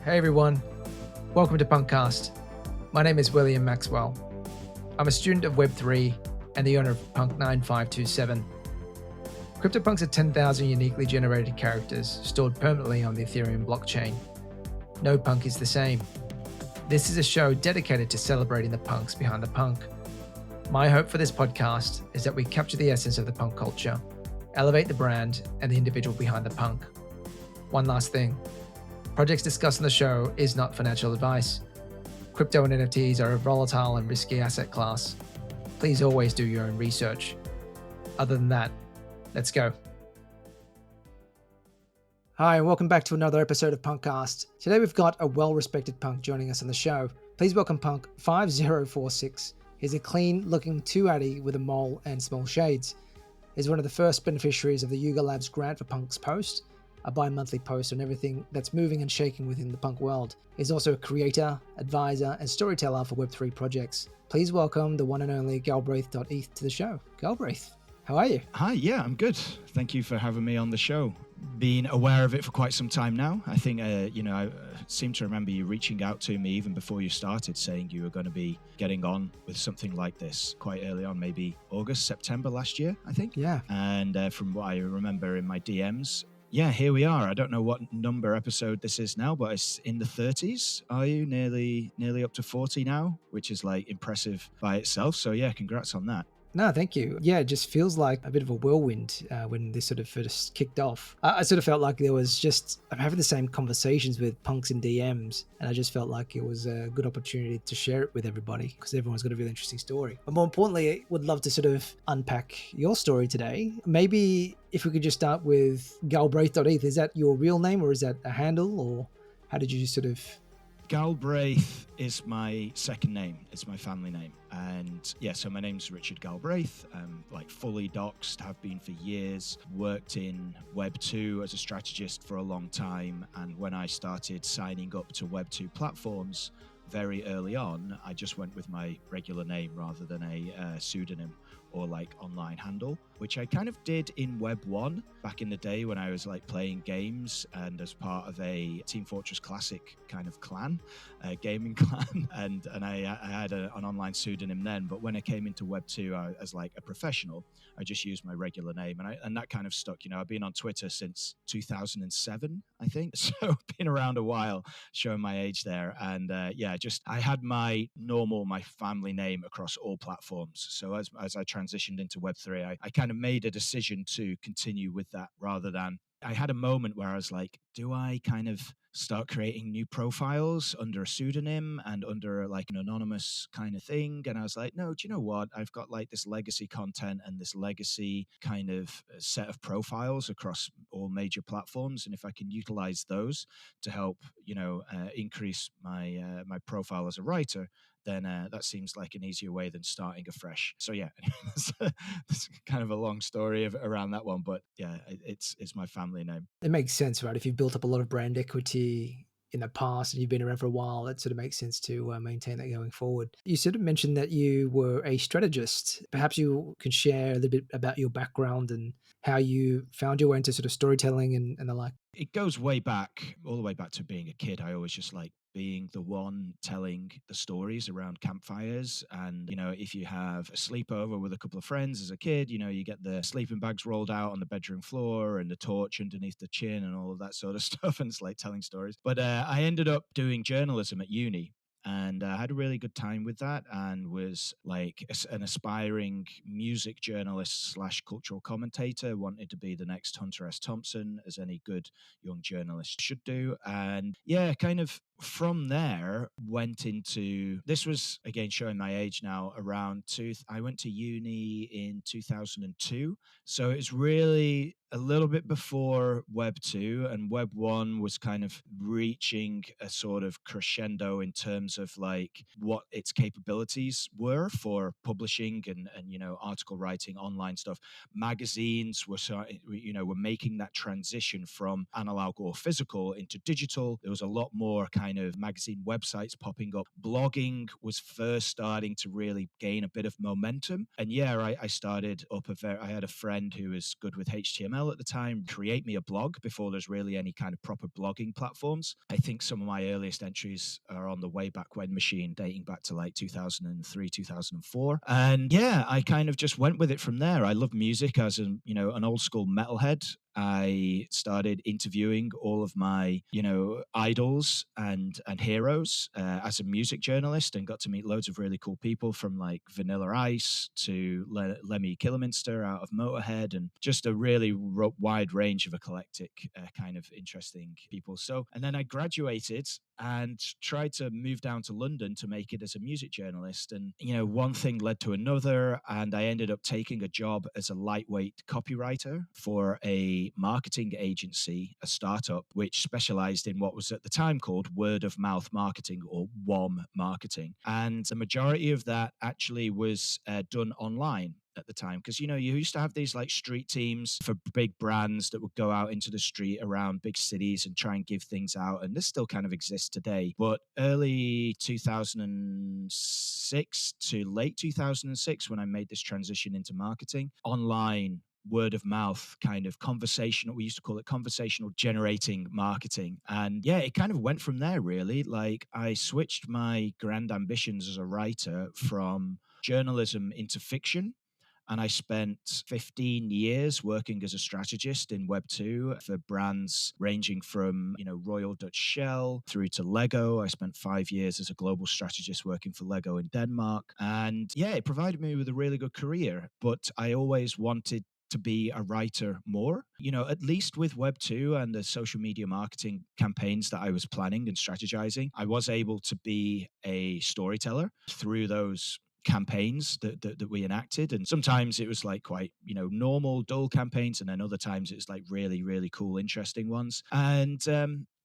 Hey everyone, welcome to PunkCast. My name is William Maxwell. I'm a student of Web3 and the owner of Punk5046. Cryptopunks are 10,000 uniquely generated characters stored permanently on the Ethereum blockchain. No punk is the same. This is a show dedicated to celebrating the punks behind the punk. My hope for this podcast is that we capture the essence of the punk culture, elevate the brand and the individual behind the punk. One last thing. Projects discussed on the show is not financial advice. Crypto and NFTs are a volatile and risky asset class. Please always do your own research. Other than that, let's go. Hi, and welcome back to another episode of PunkCast. Today we've got a well-respected punk joining us on the show. Please welcome Punk5046. He's a clean-looking Atty with a mole and small shades. He's one of the first beneficiaries of the Yuga Labs grant for PunkSpost, a bi-monthly post on everything that's moving and shaking within the punk world. He's also a creator, advisor, and storyteller for Web3 projects. Please welcome the one and only Galbraith.eth to the show. Galbraith, how are you? Hi, yeah, I'm good. Thank you for having me on the show. Been aware of it for quite some time now. I think, I seem to remember you reaching out to me even before you started, saying you were going to be getting on with something like this quite early on, maybe August, September last year, I think. Yeah. And from what I remember in my DMs, yeah, here we are. I don't know what number episode this is now, but it's in the 30s. Are you nearly up to 40 now, which is like impressive by itself. So yeah, congrats on that. No, thank you. Yeah, it just feels like a bit of a whirlwind when this sort of first kicked off. I sort of felt like I'm having the same conversations with punks and DMs, and I just felt like it was a good opportunity to share it with everybody because everyone's got a really interesting story. But more importantly, I would love to sort of unpack your story today. Maybe if we could just start with Galbraith.eth. Is that your real name or is that a handle, or how did you sort of... Galbraith is my second name. It's my family name. And yeah, so my name's Richard Galbraith. I'm like fully doxed, have been for years, worked in Web2 as a strategist for a long time. And when I started signing up to Web2 platforms very early on, I just went with my regular name rather than a pseudonym or like online handle, which I kind of did in Web 1 back in the day when I was like playing games and as part of a Team Fortress Classic kind of clan, gaming clan. And I had an online pseudonym then, but when I came into Web 2 as like a professional, I just used my regular name and that kind of stuck. You know, I've been on Twitter since 2007, I think. So been around a while, showing my age there. And I had my family name across all platforms. So as I transitioned into Web3, I kind of made a decision to continue with that rather than... I had a moment where I was like, do I kind of start creating new profiles under a pseudonym and under like an anonymous kind of thing? And I was like, no, do you know what? I've got like this legacy content and this legacy kind of set of profiles across all major platforms. And if I can utilize those to help, increase my profile as a writer, then that seems like an easier way than starting afresh. So yeah, it's kind of a long story around that one, but yeah, it's my family name. It makes sense, right? If you've built up a lot of brand equity in the past and you've been around for a while, it sort of makes sense to maintain that going forward. You sort of mentioned that you were a strategist. Perhaps you can share a little bit about your background and how you found your way into sort of storytelling and the like. It goes way back, all the way back to being a kid. I always just like being the one telling the stories around campfires. And, if you have a sleepover with a couple of friends as a kid, you get the sleeping bags rolled out on the bedroom floor and the torch underneath the chin and all of that sort of stuff. And it's like telling stories. But I ended up doing journalism at uni. And I had a really good time with that and was like an aspiring music journalist / cultural commentator, wanted to be the next Hunter S. Thompson, as any good young journalist should do. And yeah, kind of from there went into... This was, again, showing my age now, I went to uni in 2002. So it's really a little bit before Web 2, and Web 1 was kind of reaching a sort of crescendo in terms of like what its capabilities were for publishing and article writing, online stuff. Magazines were making that transition from analog or physical into digital. There was a lot more kind kind of magazine websites popping up. Blogging was first starting to really gain a bit of momentum. And yeah, I started up I had a friend who was good with HTML at the time, create me a blog before there's really any kind of proper blogging platforms. I think some of my earliest entries are on the Way Back When machine, dating back to like 2003, 2004. And yeah, I kind of just went with it from there. I love music as an old school metalhead. I started interviewing all of my, idols and heroes as a music journalist, and got to meet loads of really cool people, from like Vanilla Ice to Lemmy Kilminster out of Motorhead, and just a really wide range of eclectic kind of interesting people. So, and then I graduated and tried to move down to London to make it as a music journalist. And, one thing led to another, and I ended up taking a job as a lightweight copywriter for a marketing agency, a startup, which specialized in what was at the time called word of mouth marketing, or WOM marketing. And the majority of that actually was done online at the time, because you used to have these like street teams for big brands that would go out into the street around big cities and try and give things out, and this still kind of exists today. But early 2006 to late 2006, when I made this transition into marketing, online word of mouth kind of conversational, we used to call it conversational generating marketing. And yeah, it kind of went from there, really. Like, I switched my grand ambitions as a writer from journalism into fiction. And I spent 15 years working as a strategist in Web2 for brands ranging from, Royal Dutch Shell through to Lego. I spent 5 years as a global strategist working for Lego in Denmark. And yeah, it provided me with a really good career. But I always wanted to be a writer more, at least with Web2 and the social media marketing campaigns that I was planning and strategizing. I was able to be a storyteller through those campaigns that we enacted, and sometimes it was like quite normal dull campaigns, and then other times it was like really, really cool, interesting ones. And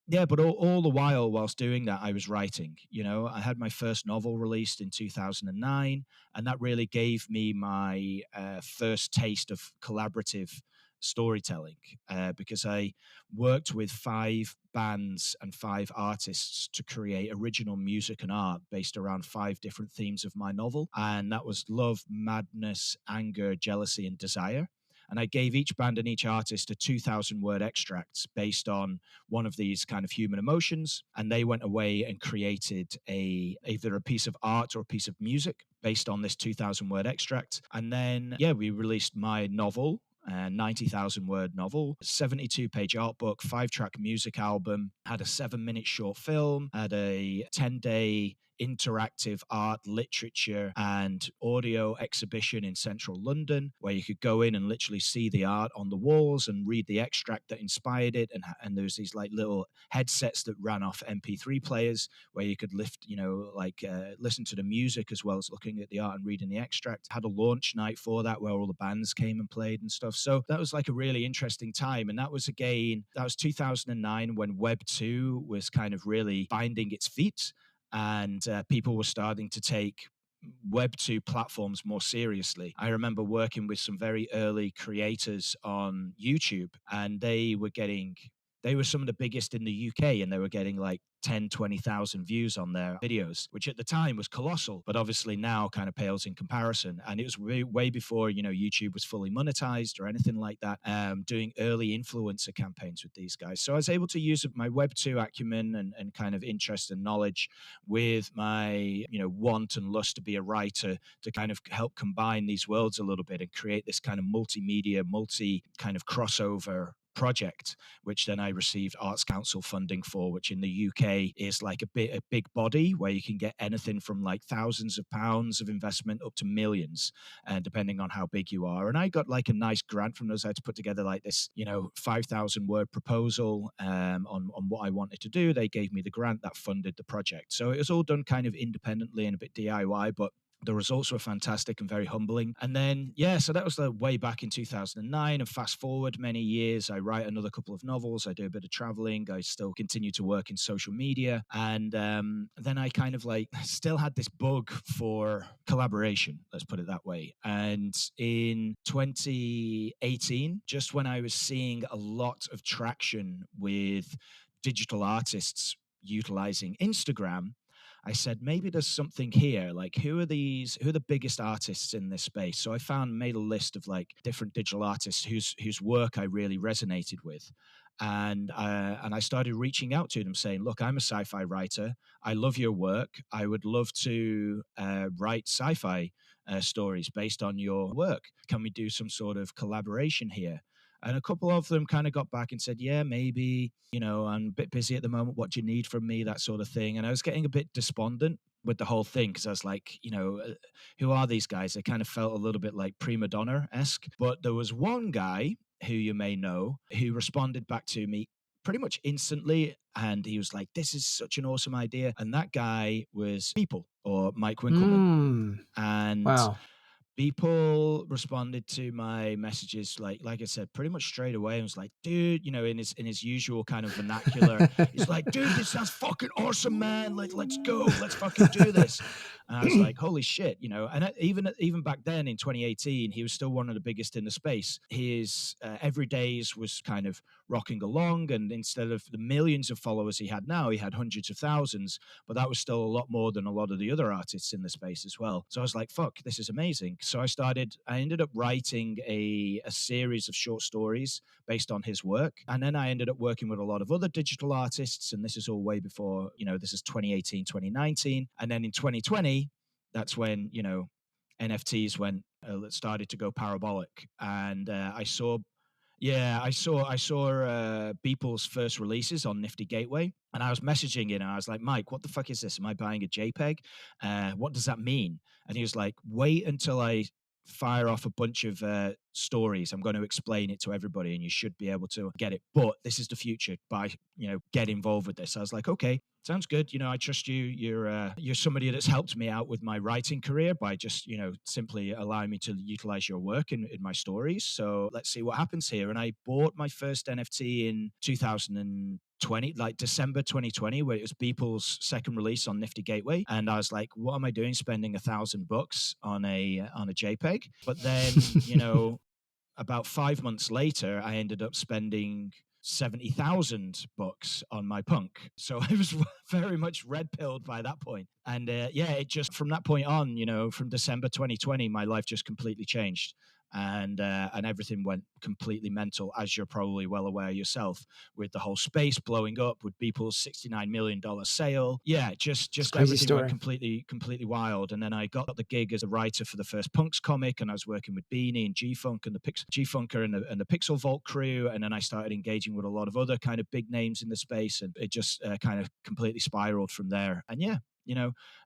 yeah, but all the while whilst doing that, I was writing. I had my first novel released in 2009, and that really gave me my first taste of collaborative storytelling, because I worked with 5 bands and 5 artists to create original music and art based around 5 different themes of my novel. And that was love, madness, anger, jealousy, and desire. And I gave each band and each artist a 2,000-word extract based on one of these kind of human emotions. And they went away and created either a piece of art or a piece of music based on this 2,000-word extract. And then, yeah, we released my novel, a 90,000-word novel, 72-page art book, 5-track music album, had a 7-minute short film, had a 10-day interactive art, literature, and audio exhibition in central London, where you could go in and literally see the art on the walls and read the extract that inspired it. And there's these like little headsets that ran off MP3 players where you could listen to the music as well as looking at the art and reading the extract. Had a launch night for that where all the bands came and played and stuff. So that was like a really interesting time. And that was 2009, when Web 2 was kind of really finding its feet, and people were starting to take Web2 platforms more seriously. I remember working with some very early creators on YouTube, and they were some of the biggest in the UK, and they were getting like 10, 20,000 views on their videos, which at the time was colossal, but obviously now kind of pales in comparison. And it was way before, YouTube was fully monetized or anything like that, doing early influencer campaigns with these guys. So I was able to use my Web2 acumen and kind of interest and knowledge with my, want and lust to be a writer to kind of help combine these worlds a little bit and create this kind of multimedia, kind of crossover project, which then I received Arts Council funding for, which in the UK is like a big body where you can get anything from like thousands of pounds of investment up to millions, depending on how big you are. And I got like a nice grant from those. I had to put together like this, 5,000-word proposal on what I wanted to do. They gave me the grant that funded the project. So it was all done kind of independently and a bit DIY, but the results were fantastic and very humbling. And then, yeah, so that was the way back in 2009. And fast forward many years, I write another couple of novels. I do a bit of traveling. I still continue to work in social media. And then I kind of like still had this bug for collaboration, let's put it that way. And in 2018, just when I was seeing a lot of traction with digital artists, utilizing Instagram, I said, maybe there's something here. Like, who are the biggest artists in this space? So I made a list of like different digital artists whose work I really resonated with. And I started reaching out to them saying, look, I'm a sci-fi writer. I love your work. I would love to write sci-fi stories based on your work. Can we do some sort of collaboration here? And a couple of them kind of got back and said, yeah, maybe, I'm a bit busy at the moment. What do you need from me? That sort of thing. And I was getting a bit despondent with the whole thing because I was like, who are these guys? They kind of felt a little bit like prima donna-esque. But there was one guy who you may know who responded back to me pretty much instantly. And he was like, this is such an awesome idea. And that guy was People, or Mike Winkleman. And Wow. people responded to my messages like I said, pretty much straight away. And was like, dude, in his usual kind of vernacular, he's like, dude, this sounds fucking awesome, man. Like, let's go, let's fucking do this. And I was like, holy shit, And even back then in 2018, he was still one of the biggest in the space. His every days was kind of rocking along, and instead of the millions of followers he had now, he had hundreds of thousands. But that was still a lot more than a lot of the other artists in the space as well. So I was like, fuck, this is amazing. So I ended up writing a series of short stories based on his work. And then I ended up working with a lot of other digital artists. And this is all way before, this is 2018, 2019. And then in 2020, that's when, NFTs started to go parabolic. And I saw Beeple's first releases on Nifty Gateway, and I was messaging him, and I was like, Mike, what the fuck is this? Am I buying a JPEG? What does that mean? And he was like, wait until I fire off a bunch of stories. I'm going to explain it to everybody, and you should be able to get it. But this is the future. Get involved with this. I was like, okay, sounds good. I trust you. You're somebody that's helped me out with my writing career by just, simply allowing me to utilize your work in my stories. So let's see what happens here. And I bought my first NFT in 2020, like December 2020, where it was Beeple's second release on Nifty Gateway. And I was like, what am I doing spending $1,000 on a JPEG? But then, about 5 months later, I ended up spending $70,000 on my punk. So I was very much red pilled by that point. And it just, from that point on, from December 2020, my life just completely changed. And everything went completely mental, as you're probably well aware yourself, with the whole space blowing up, with Beeple's $69 million sale. Yeah, just everything story. went completely wild. And then I got the gig as a writer for the first Punks comic, and I was working with Beanie and G-Funk and G-Funker and the Pixel Vault crew. And then I started engaging with a lot of other kind of big names in the space, and it just kind of completely spiraled from there. And yeah,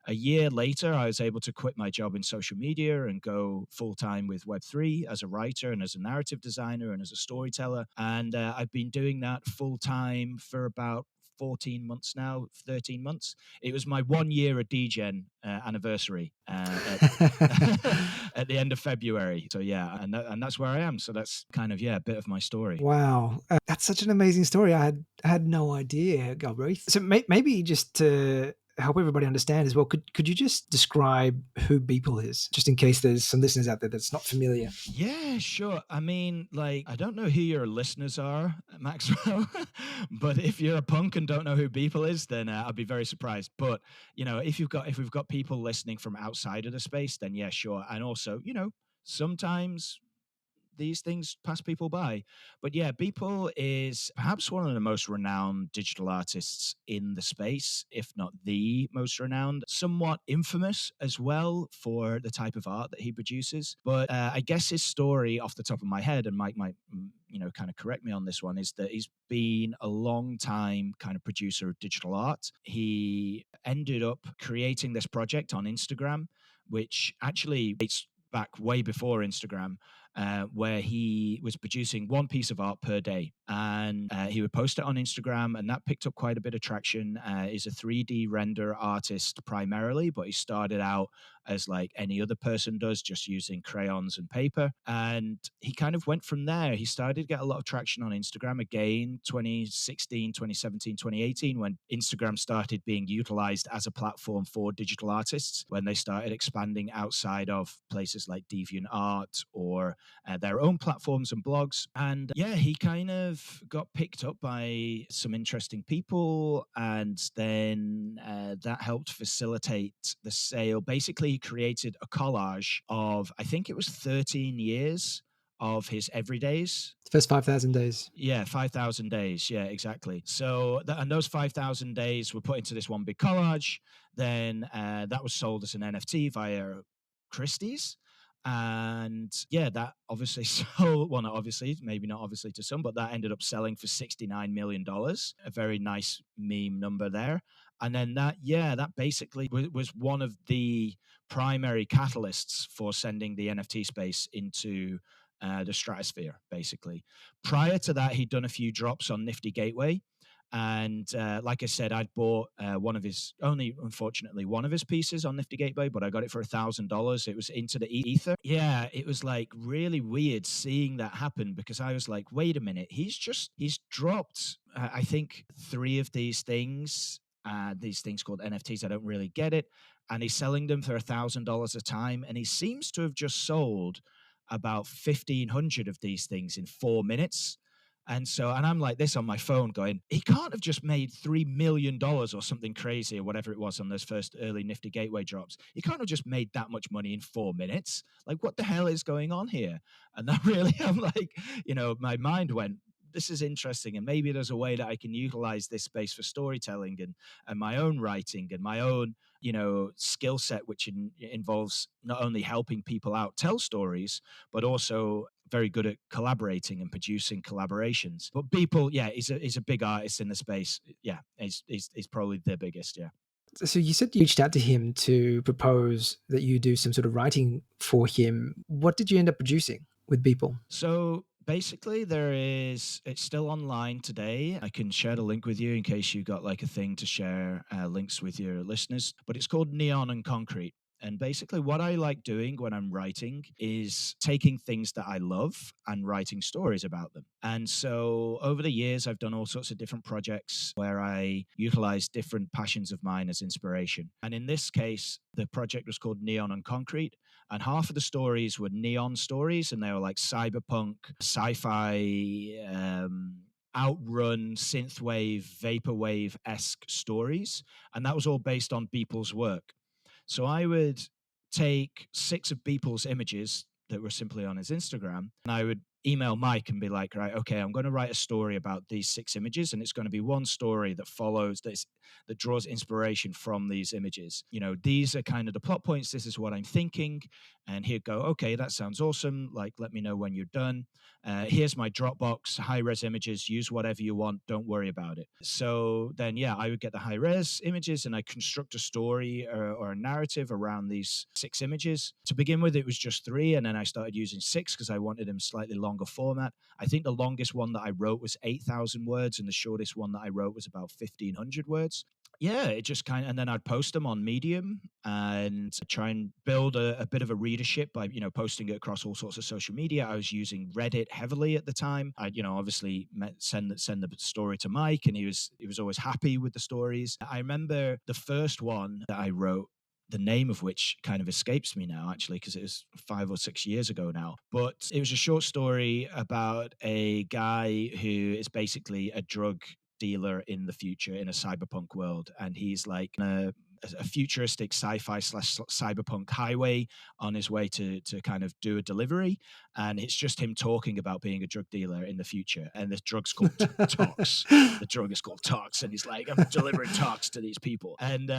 a year later, I was able to quit my job in social media and go full-time with Web3 as a writer and as a narrative designer and as a storyteller. And I've been doing that full-time for about 14 months now, 13 months. It was my 1 year at DGen anniversary at the end of February. So yeah, and that's where I am. So that's kind of, a bit of my story. Wow. That's such an amazing story. I had no idea, Galbraith. So maybe just to help everybody understand as well, could you just describe who Beeple is, just in case there's some listeners out there that's not familiar? Yeah, sure. I mean, like, I don't know who your listeners are, Maxwell, but if you're a punk and don't know who Beeple is, then I'd be very surprised. But if we've got people listening from outside of the space, then yeah, sure. And also, sometimes these things pass people by. But yeah, Beeple is perhaps one of the most renowned digital artists in the space, if not the most renowned. Somewhat infamous as well for the type of art that he produces. But I guess his story off the top of my head, and Mike might kind of correct me on this one, is that he's been a long time kind of producer of digital art. He ended up creating this project on Instagram, which actually dates back way before Instagram, where he was producing one piece of art per day, and he would post it on Instagram, and that picked up quite a bit of traction. He's a 3D render artist primarily, but he started out as like any other person does, just using crayons and paper. And he kind of went from there. He started to get a lot of traction on Instagram again, 2016, 2017, 2018, when Instagram started being utilized as a platform for digital artists, when they started expanding outside of places like DeviantArt or their own platforms and blogs. And yeah, he kind of got picked up by some interesting people, and then that helped facilitate the sale. Basically, he created a collage of, I think it was 13 years of his everydays. First 5,000 days. Yeah, 5,000 days. Yeah, exactly. So, and those 5,000 days were put into this one big collage. Then that was sold as an NFT via Christie's. And yeah, that obviously sold, well, not obviously, maybe not obviously to some, but that ended up selling for $69 million. A very nice meme number there. And then that basically was one of the primary catalysts for sending the NFT space into the stratosphere, basically. Prior to that, he'd done a few drops on Nifty Gateway. And like I said, I'd bought unfortunately, one of his pieces on Nifty Gateway, but I got it for $1,000. It was into the ether. Yeah, it was like really weird seeing that happen, because I was like, wait a minute, he's dropped, I think, 3 of these things called NFTs. I don't really get it. And he's selling them for $1,000 a time. And he seems to have just sold about 1,500 of these things in 4 minutes. And I'm like this on my phone going, he can't have just made $3 million or something crazy or whatever it was on those first early Nifty Gateway drops. He can't have just made that much money in 4 minutes. Like, what the hell is going on here? And that really, I'm like, my mind went, this is interesting, and maybe there's a way that I can utilize this space for storytelling and my own writing and my own skill set, which involves not only helping people out tell stories, but also very good at collaborating and producing collaborations. But people, yeah, he's a big artist in the space. Yeah, he's probably the biggest. Yeah. So you said you reached out to him to propose that you do some sort of writing for him. What did you end up producing with Beeple? So basically, it's still online today. I can share the link with you in case you got like a thing to share links with your listeners. But it's called Neon and Concrete. And basically, what I like doing when I'm writing is taking things that I love and writing stories about them. And so over the years, I've done all sorts of different projects where I utilize different passions of mine as inspiration. And in this case, the project was called Neon and Concrete. And half of the stories were neon stories, and they were like cyberpunk, sci-fi, outrun, synthwave, vaporwave-esque stories. And that was all based on Beeple's work. So I would take 6 of Beeple's images that were simply on his Instagram, and I would email Mike and be like, right, okay, I'm going to write a story about these 6 images, and it's going to be one story that follows this, that draws inspiration from these images. These are kind of the plot points. This is what I'm thinking. And he'd go, okay, that sounds awesome. Like, let me know when you're done. Here's my Dropbox, high-res images. Use whatever you want. Don't worry about it. So then, yeah, I would get the high-res images, and I construct a story or a narrative around these 6 images. To begin with, it was just 3, and then I started using 6 because I wanted them slightly longer format. I think the longest one that I wrote was 8,000 words, and the shortest one that I wrote was about 1,500 words. Yeah, it just kind of, and then I'd post them on Medium and try and build a bit of a readership by, posting it across all sorts of social media. I was using Reddit heavily at the time. I, obviously send the story to Mike, and he was always happy with the stories. I remember the first one that I wrote, the name of which kind of escapes me now, actually, because it was 5 or 6 years ago now. But it was a short story about a guy who is basically a drug dealer in the future in a cyberpunk world, and he's like a futuristic sci-fi / cyberpunk highway on his way to kind of do a delivery, and it's just him talking about being a drug dealer in the future, and this drug's called Tox. The drug is called Tox, and he's like, I'm delivering Tox to these people. And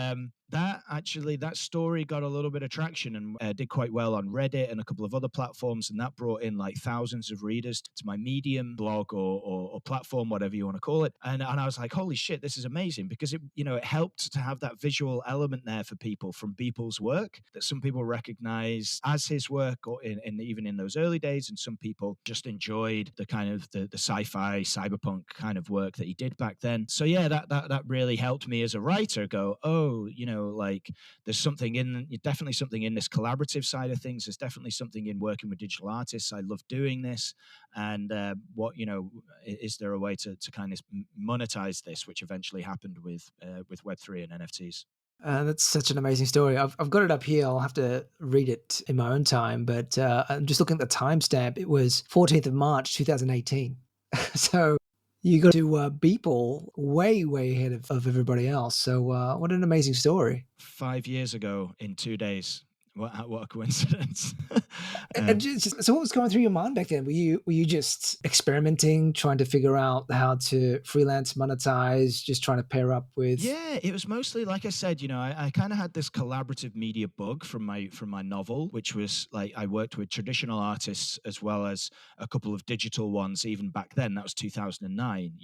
that story got a little bit of traction and did quite well on Reddit and a couple of other platforms, and that brought in like thousands of readers to my Medium blog or platform, whatever you want to call it. And I was like, holy shit, this is amazing, because it helped to have that visual element there for people from Beeple's work that some people recognize as his work, or even in those early days, and some people just enjoyed the kind of the sci-fi cyberpunk kind of work that he did back then. So yeah, that really helped me as a writer go, oh, like there's definitely something in this collaborative side of things. There's definitely something in working with digital artists. I love doing this. And is there a way to kind of monetize this, which eventually happened with Web3 and NFTs? That's such an amazing story. I've got it up here. I'll have to read it in my own time, but I'm just looking at the timestamp. It was 14th of March 2018. So you got to Beeple way ahead of everybody else. So what an amazing story. 5 years ago in 2 days. What a coincidence. And so what was going through your mind back then? Were you just experimenting, trying to figure out how to freelance monetize, just trying to pair up with? Yeah, it was mostly like I said. I kind of had this collaborative media bug from my novel, which was like I worked with traditional artists as well as a couple of digital ones. Even back then, that was 2009.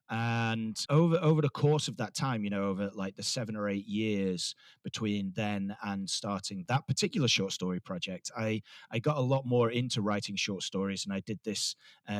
And over the course of that time, over like the 7 or 8 years between then and starting that particular short story project, I got a lot more into writing short stories, and I did this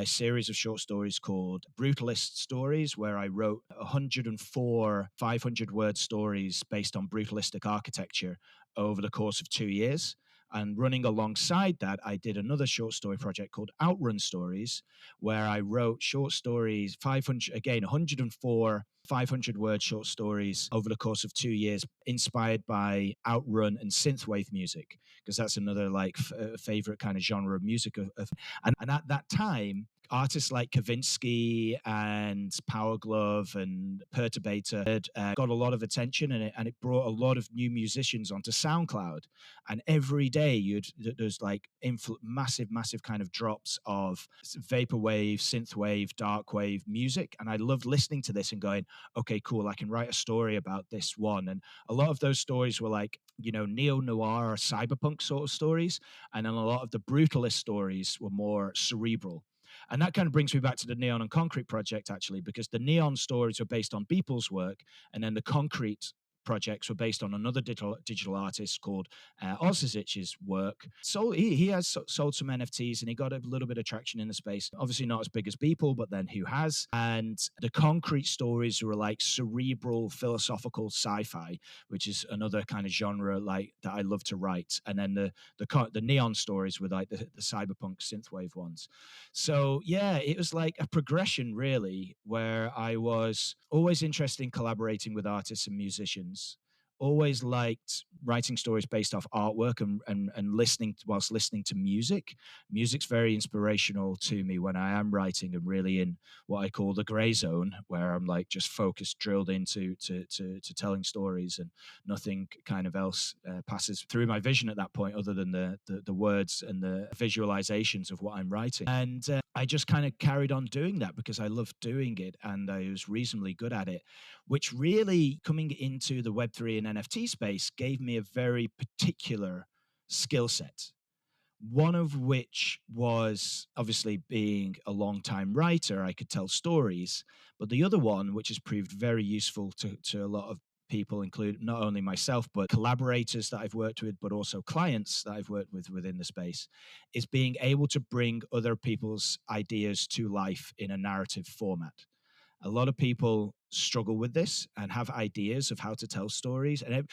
series of short stories called Brutalist Stories, where I wrote 104 500-word stories based on brutalistic architecture over the course of 2 years. And running alongside that, I did another short story project called Outrun Stories, where I wrote short stories, 104 500-word short stories over the course of 2 years, inspired by Outrun and synthwave music, because that's another like favorite kind of genre of music and at that time, artists like Kavinsky and Power Glove and Perturbator had got a lot of attention, and it brought a lot of new musicians onto SoundCloud. And every day there's like massive kind of drops of vaporwave, synthwave, darkwave music. And I loved listening to this and going, okay, cool, I can write a story about this one. And a lot of those stories were like, neo-noir or cyberpunk sort of stories. And then a lot of the brutalist stories were more cerebral. And that kind of brings me back to the Neon and Concrete project, actually, because the Neon stories were based on Beeple's work, and then the Concrete projects were based on another digital artist called Ozzich's work. So he has sold some NFTs, and he got a little bit of traction in the space. Obviously not as big as Beeple, but then who has? And the Concrete stories were like cerebral, philosophical sci-fi, which is another kind of genre like that I love to write. And then the Neon stories were like the cyberpunk synthwave ones. So yeah, it was like a progression really, where I was always interested in collaborating with artists and musicians, always liked writing stories based off artwork and listening whilst listening to music. Music's very inspirational to me when I am writing and really in what I call the gray zone, where I'm like just focused, drilled into to telling stories, and nothing kind of else passes through my vision at that point other than the words and the visualizations of what I'm writing. And I just kind of carried on doing that because I loved doing it and I was reasonably good at it, which really, coming into the Web3 and NFT space, gave me a very particular skill set. One of which was obviously being a long-time writer, I could tell stories. But the other one, which has proved very useful to a lot of people, include not only myself, but collaborators that I've worked with, but also clients that I've worked with within the space, is being able to bring other people's ideas to life in a narrative format. A lot of people struggle with this and have ideas of how to tell stories, and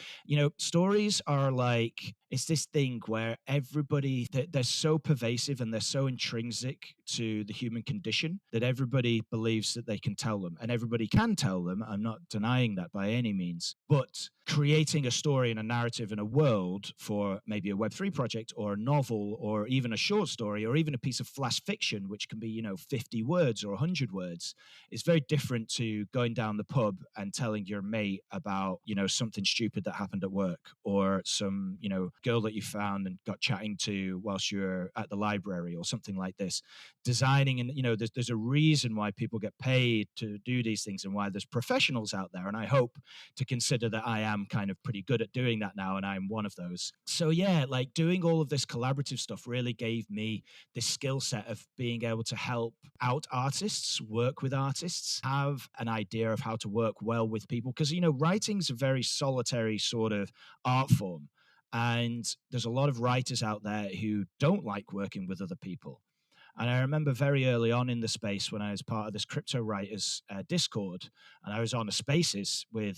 stories are like, it's this thing where everybody, they're so pervasive and they're so intrinsic to the human condition that everybody believes that they can tell them, and everybody can tell them. I'm not denying that by any means, but creating a story and a narrative in a world for maybe a Web3 project or a novel or even a short story or even a piece of flash fiction, which can be 50 words or 100 words, is very different to going down the pub and telling your mate about something stupid that happened at work, or some girl that you found and got chatting to whilst you're at the library or something like this. Designing, and there's a reason why people get paid to do these things and why there's professionals out there, and I hope to consider that I am kind of pretty good at doing that now, and I'm one of those. So yeah, like doing all of this collaborative stuff really gave me this skill set of being able to help out artists, work with artists, have an idea of how to work well with people, because writing's a very solitary sort of art form, and there's a lot of writers out there who don't like working with other people. And I remember very early on in the space when I was part of this crypto writers Discord, and I was on a spaces with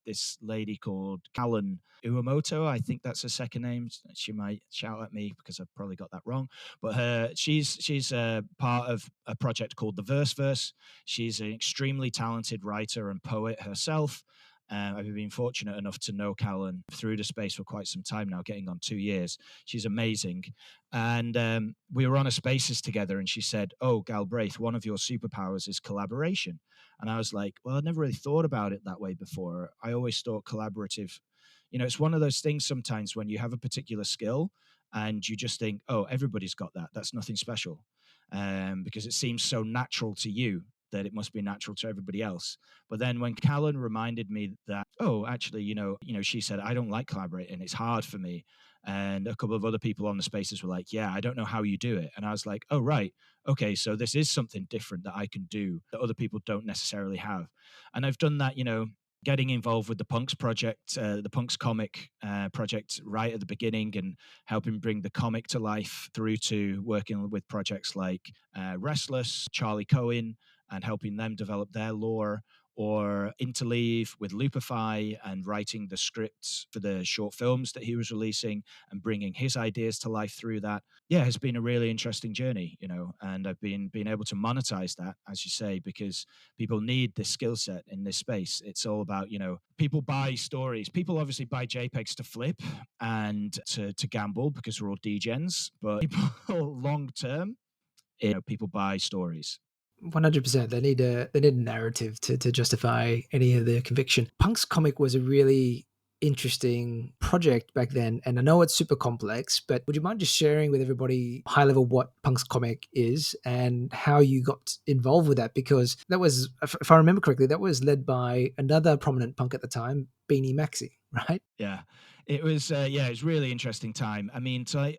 this lady called Callan Uemoto. I think that's her second name. She might shout at me because I've probably got that wrong. But she's part of a project called the Verse. She's an extremely talented writer and poet herself. I've been fortunate enough to know Callan through the space for quite some time now, getting on 2 years. She's amazing. And we were on a spaces together, and she said, "Oh, Galbraith, one of your superpowers is collaboration." And I was like, well, I'd never really thought about it that way before. I always thought collaborative, it's one of those things sometimes when you have a particular skill and you just think, oh, everybody's got that. That's nothing special. Because it seems so natural to you that it must be natural to everybody else. But then when Callan reminded me that, oh, actually, she said, I don't like collaborating. It's hard for me. And a couple of other people on the spaces were like, yeah, I don't know how you do it. And I was like, oh, right. Okay, so this is something different that I can do that other people don't necessarily have. And I've done that, getting involved with the Punks project, the Punks comic project right at the beginning, and helping bring the comic to life, through to working with projects like Restless, Charlie Cohen, and helping them develop their lore, or Interleave with Loopify and writing the scripts for the short films that he was releasing and bringing his ideas to life through that. Yeah, it's been a really interesting journey, and I've been able to monetize that, as you say, because people need this skill set in this space. It's all about, people buy stories. People obviously buy JPEGs to flip and to gamble because we're all degens, but people long term, people buy stories. 100%. They need a narrative to justify any of their conviction. Punk's comic was a really interesting project back then, and I know it's super complex, but would you mind just sharing with everybody high level what Punk's comic is and how you got involved with that? Because that was, if I remember correctly, that was led by another prominent punk at the time, Beanie Maxi, right? Yeah, it was. Yeah, it was a really interesting time. I mean, so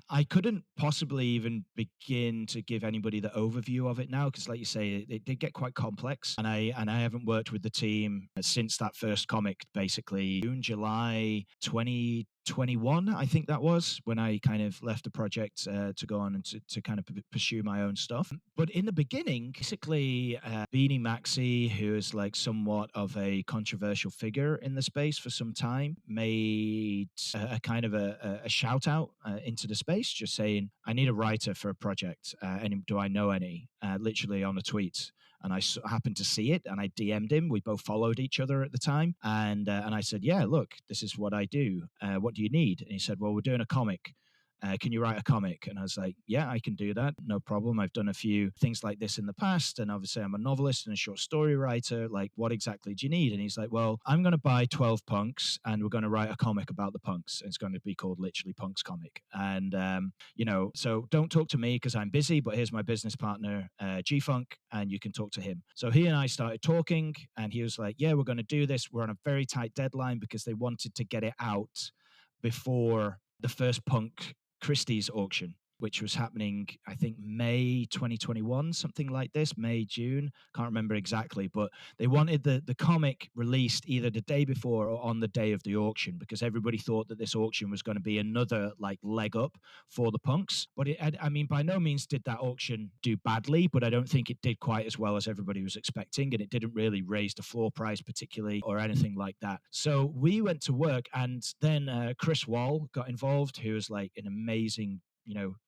I couldn't possibly even begin to give anybody the overview of it now, because, like you say, it did get quite complex, and I haven't worked with the team since that first comic, basically June, July 2021, I think that was when I kind of left the project to go on and to kind of pursue my own stuff. But in the beginning, basically, Beanie Maxi, who is like somewhat of a controversial figure in the space for some time, made a kind of a shout out into the space, just saying, I need a writer for a project. And do I know any? Literally on a tweet. And I happened to see it, and I DM'd him. We both followed each other at the time, and I said, "Yeah, look, this is what I do. What do you need?" And he said, "Well, we're doing a comic. Can you write a comic?" And I was like, "Yeah, I can do that. No problem. I've done a few things like this in the past, and obviously I'm a novelist and a short story writer. Like, what exactly do you need?" And he's like, "Well, I'm going to buy 12 punks, and we're going to write a comic about the punks. It's going to be called literally Punks Comic. And so don't talk to me because I'm busy, but here's my business partner, G-Funk, and you can talk to him." So he and I started talking, and he was like, "Yeah, we're going to do this. We're on a very tight deadline because they wanted to get it out before the first Punk Christie's auction, which was happening, I think, May 2021, something like this, May, June, can't remember exactly, but they wanted the comic released either the day before or on the day of the auction, because everybody thought that this auction was going to be another like leg up for the punks. But I mean, by no means did that auction do badly, but I don't think it did quite as well as everybody was expecting, and it didn't really raise the floor price particularly or anything like that. So we went to work, and then Chris Wall got involved, who was like an amazing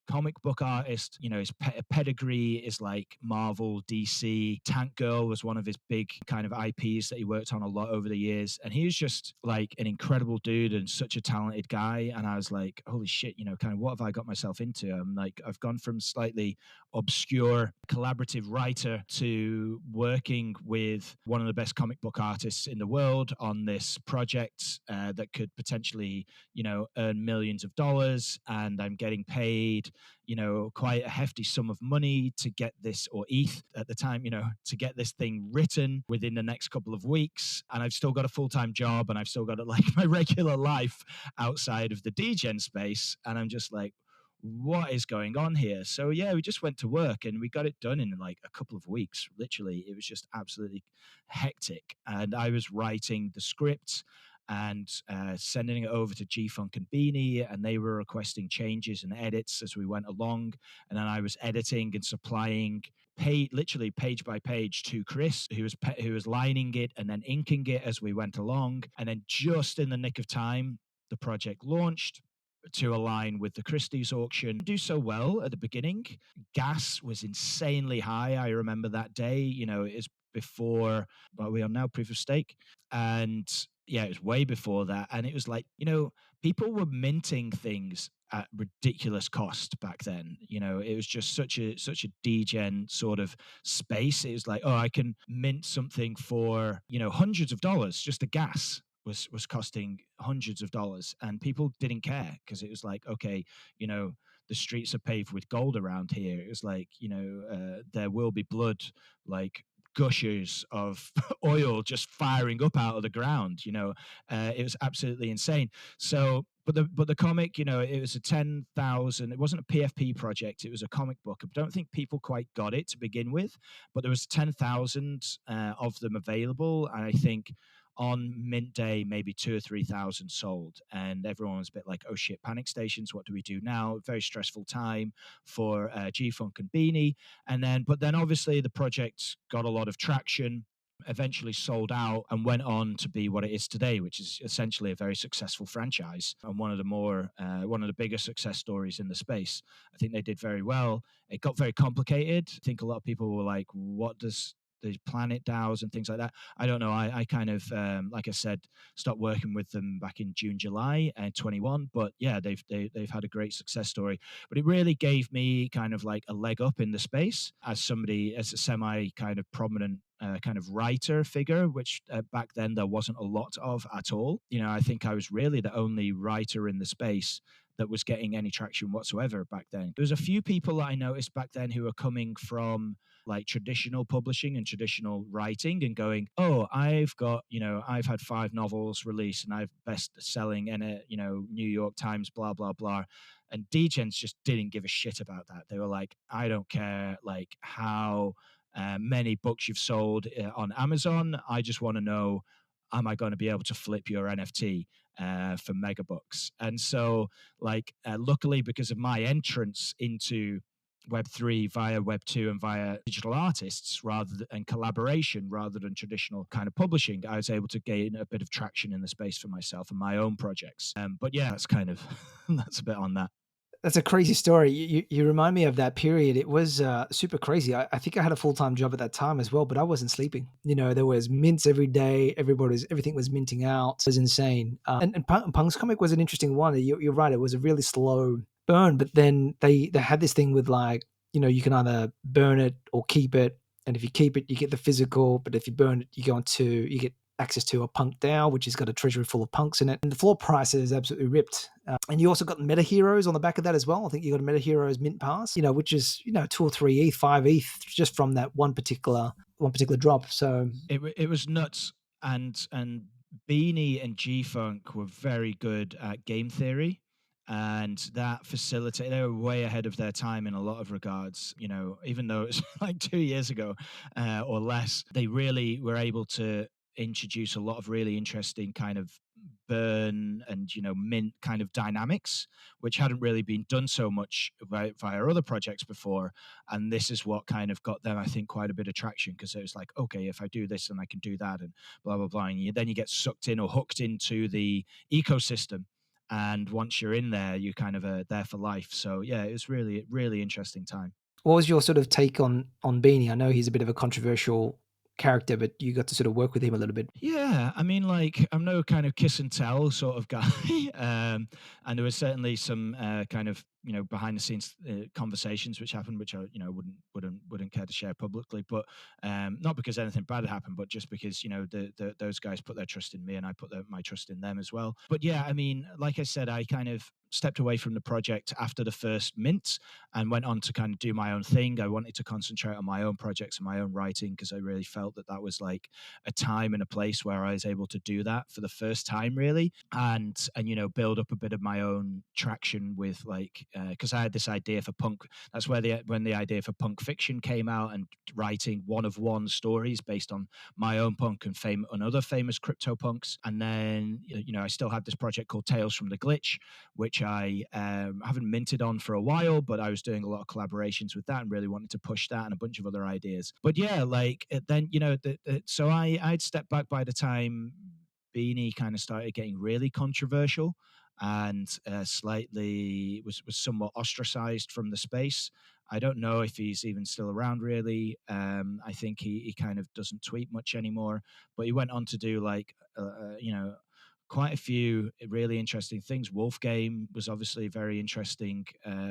comic book artist. His pedigree is like Marvel, DC. Tank Girl was one of his big kind of IPs that he worked on a lot over the years. And he was just like an incredible dude and such a talented guy. And I was like, holy shit, kind of what have I got myself into? I'm like, I've gone from slightly obscure collaborative writer to working with one of the best comic book artists in the world on this project that could potentially, earn millions of dollars. And I'm getting paid, quite a hefty sum of money to get this, or ETH at the time, to get this thing written within the next couple of weeks. And I've still got a full-time job, and I've still got like my regular life outside of the degen space. And I'm just like, what is going on here? So yeah, we just went to work and we got it done in like a couple of weeks. Literally, it was just absolutely hectic. And I was writing the script and sending it over to G-Funk and Beanie, and they were requesting changes and edits as we went along. And then I was editing and supplying literally page by page to Chris, who was lining it and then inking it as we went along. And then just in the nick of time, the project launched to align with the Christie's auction. Do so well at the beginning. Gas was insanely high. I remember that day. It was before, but we are now Proof of Stake. And yeah, it was way before that. And it was like, people were minting things at ridiculous cost back then. It was just such a degen sort of space. It was like, oh, I can mint something for, hundreds of dollars. Just a gas was costing hundreds of dollars, and people didn't care because it was like, okay, the streets are paved with gold around here. It was like, there will be blood, like gushers of oil just firing up out of the ground. It was absolutely insane. So but the comic, it was a 10,000, it wasn't a PFP project, it was a comic book. I don't think people quite got it to begin with, but there was 10,000 of them available, and I think on mint day maybe 2 or 3,000 sold, and everyone was a bit like, oh shit, panic stations, what do we do now? Very stressful time for G-Funk and Beanie. But then obviously the project got a lot of traction, eventually sold out, and went on to be what it is today, which is essentially a very successful franchise and one of the bigger success stories in the space. I think they did very well. It got very complicated. I think a lot of people were like, what does the Planet DAOs and things like that? I don't know. I kind of, like I said, stopped working with them back in June, July 21. But yeah, they've had a great success story. But it really gave me kind of like a leg up in the space as a semi kind of prominent kind of writer figure, which back then there wasn't a lot of at all. I think I was really the only writer in the space that was getting any traction whatsoever back then. There was a few people that I noticed back then who were coming from like traditional publishing and traditional writing and going, oh, I've had 5 novels released and I've best selling in a, New York Times, blah, blah, blah. And degens just didn't give a shit about that. They were like, I don't care like how many books you've sold on Amazon. I just want to know, am I going to be able to flip your NFT for megabucks? And so, luckily, because of my entrance into Web3 via Web2 and via digital artists and collaboration rather than traditional kind of publishing, I was able to gain a bit of traction in the space for myself and my own projects. But yeah, that's kind of that's a bit on that. That's a crazy story. You remind me of that period. It was super crazy. I think I had a full-time job at that time as well, but I wasn't sleeping. There was mints every day. Everything was minting out. It was insane. And Punk's comic was an interesting one. You're right. It was a really slow burn, but then they had this thing with like, you can either burn it or keep it. And if you keep it, you get the physical. But if you burn it, you get access to a punk DAO, which has got a treasury full of punks in it. And the floor price is absolutely ripped. And you also got meta heroes on the back of that as well. I think you got a meta heroes mint pass, which is 2 or 3 ETH, 5 ETH, just from that one particular drop. So it was nuts. And Beanie and G-Funk were very good at game theory, and that facilitated. They were way ahead of their time in a lot of regards. Even though it's like 2 years ago or less, they really were able to introduce a lot of really interesting kind of burn and mint kind of dynamics, which hadn't really been done so much via other projects before. And this is what kind of got them, I think, quite a bit of traction, because it was like, okay, if I do this, then I can do that, and blah blah blah. And then you get sucked in or hooked into the ecosystem, and once you're in there, you kind of there for life. So yeah, it was really really interesting time. what was your sort of take on Beanie? I know he's a bit of a controversial character, but you got to sort of work with him a little bit. Yeah, I mean, like, I'm no kind of kiss and tell sort of guy, and there was certainly some kind of behind the scenes conversations which happened, which I wouldn't care to share publicly, but not because anything bad had happened, but just because those guys put their trust in me and I put my trust in them as well. But yeah, I mean, like I said, I kind of stepped away from the project after the first mint and went on to kind of do my own thing. I wanted to concentrate on my own projects and my own writing, because I really felt that was like a time and a place where I was able to do that for the first time, really, and build up a bit of my own traction with, like, because I had this idea for punk. That's when the idea for punk fiction came out, and writing one-of-one stories based on my own punk and other famous Cryptopunks. And then I still had this project called Tales from the Glitch, which I haven't minted on for a while, but I was doing a lot of collaborations with that and really wanted to push that and a bunch of other ideas. But yeah, like then so I'd stepped back by the time Beanie kind of started getting really controversial and slightly was somewhat ostracized from the space. I don't know if he's even still around really. I think he kind of doesn't tweet much anymore, but he went on to do like, quite a few really interesting things. Wolf Game was obviously a very interesting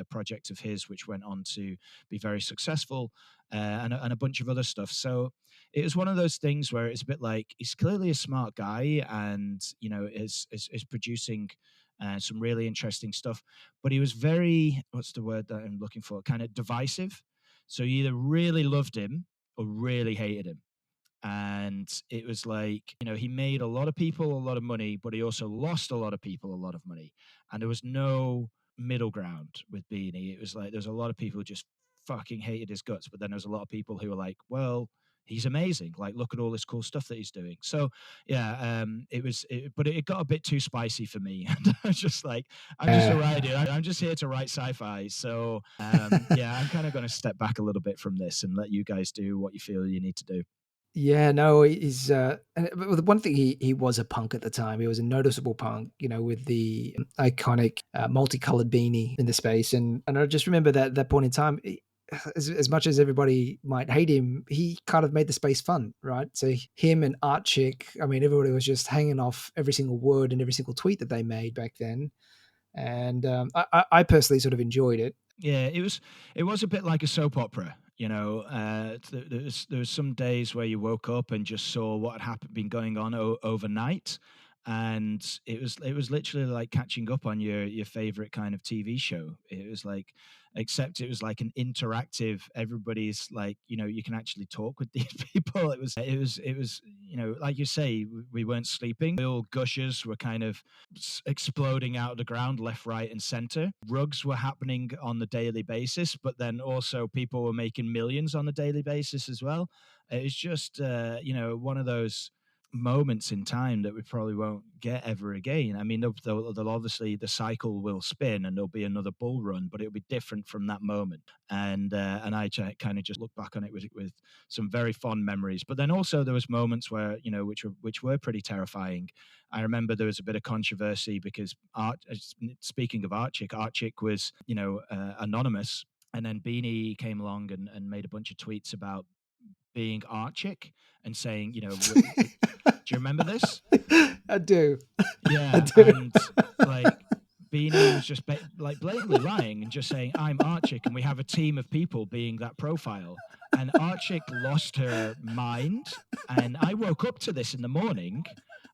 project of his, which went on to be very successful, and a bunch of other stuff. So it was one of those things where it's a bit like he's clearly a smart guy, and is producing some really interesting stuff. But he was very, what's the word that I'm looking for? Kind of divisive. So you either really loved him or really hated him. And it was like, he made a lot of people a lot of money, but he also lost a lot of people a lot of money. And there was no middle ground with Beanie. It was like there's a lot of people who just fucking hated his guts, but then there's a lot of people who were like, well, he's amazing. Like, look at all this cool stuff that he's doing. So yeah, but it got a bit too spicy for me. And I was just like, I'm just a writer. I'm just here to write sci-fi. So yeah, I'm kind of going to step back a little bit from this and let you guys do what you feel you need to do. Yeah, no, he's but the one thing, he was a punk at the time. He was a noticeable punk, with the iconic multicolored beanie in the space, and I just remember that point in time. As much as everybody might hate him, he kind of made the space fun, right? So him and Art Chick, I mean, everybody was just hanging off every single word and every single tweet that they made back then, and I personally sort of enjoyed it. Yeah, it was a bit like a soap opera. There was some days where you woke up and just saw what had been going on overnight, and it was literally like catching up on your favorite kind of TV show. It was like, except it was like an interactive. Everybody's like, you can actually talk with these people. It was like you say, we weren't sleeping. The old gushers were kind of exploding out of the ground left, right, and center. Rugs were happening on the daily basis, but then also people were making millions on a daily basis as well. It's just one of those moments in time that we probably won't get ever again. I mean, they'll obviously, the cycle will spin and there'll be another bull run, but it'll be different from that moment. And I kind of just look back on it with some very fond memories. But then also there was moments where which were pretty terrifying. I remember there was a bit of controversy because speaking of Artchick was anonymous, and then Beanie came along and made a bunch of tweets about being Artchick and saying, do you remember this? I do. Yeah, I do. and like Beanie was just like blatantly lying and just saying, I'm Artchick and we have a team of people being that profile. And Artchick lost her mind. And I woke up to this in the morning,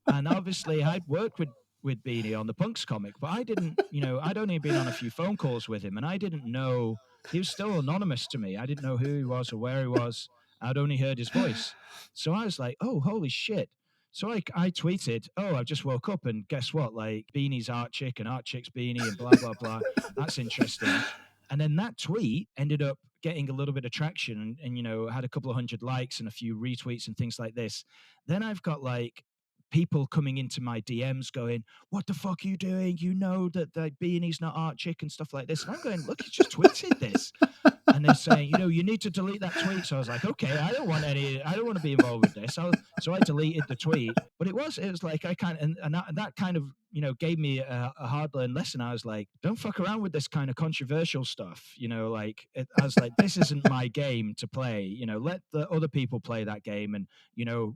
and obviously I'd worked with Beanie on the Punks comic, but I didn't, I'd only been on a few phone calls with him, and I didn't know, he was still anonymous to me. I didn't know who he was or where he was. I'd only heard his voice. So I was like, oh, holy shit. So I tweeted, oh, I just woke up and guess what? Like Beanie's Artchick and Artchick's Beanie and blah, blah, blah. That's interesting. And then that tweet ended up getting a little bit of traction and had a couple of hundred likes and a few retweets and things like this. Then I've got like people coming into my DMs going, what the fuck are you doing? You know that Beanie's not Artchick and stuff like this. And I'm going, look, he just tweeted this. And they're saying, you need to delete that tweet. So I was like, okay, I don't want to be involved with this. So I deleted the tweet. But it was like, I kind of, and that kind of, gave me a hard learned lesson. I was like, don't fuck around with this kind of controversial stuff. I was like, this isn't my game to play. Let the other people play that game and,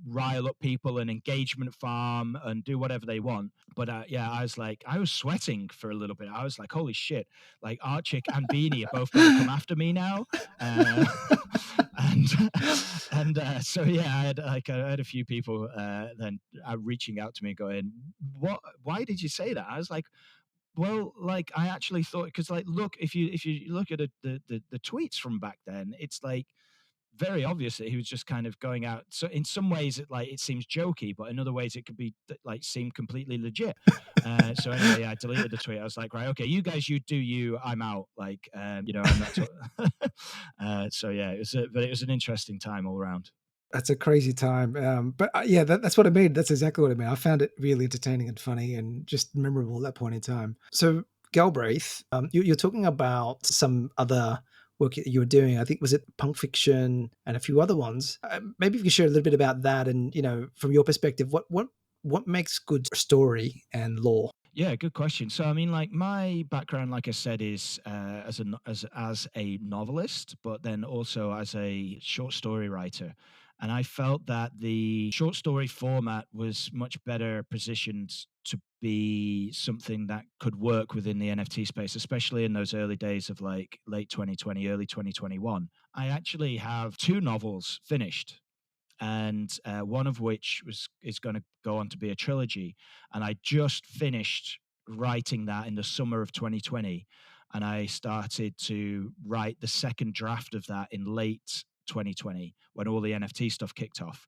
rile up people and engagement farm and do whatever they want. But yeah, I was sweating for a little bit. I was like, holy shit, like Artchick and Beanie are both going to come after me now. So yeah, I had a few people then reaching out to me going, why did you say that? I was like, well, like I actually thought, because like, look, if you look at the tweets from back then, it's like very obvious that he was just kind of going out. So in some ways it seems jokey, but in other ways it could be like seem completely legit. So anyway, yeah, I deleted the tweet. I was like, right, okay, you guys, you do you, I'm out. Like, I'm not. So yeah, but it was an interesting time all around. That's a crazy time. But yeah, that's what I mean. That's exactly what I mean. I found it really entertaining and funny and just memorable at that point in time. So Galbraith, you're talking about some other work that you were doing. I think, was it Punk Fiction and a few other ones? Maybe if you could share a little bit about that and, from your perspective, what makes good story and lore? Yeah, good question. So, I mean, like my background, like I said, is as a novelist, but then also as a short story writer. And I felt that the short story format was much better positioned to be something that could work within the NFT space, especially in those early days of like late 2020, early 2021. I actually have two novels finished, and one of which is going to go on to be a trilogy. And I just finished writing that in the summer of 2020, and I started to write the second draft of that in late 2020 when all the NFT stuff kicked off.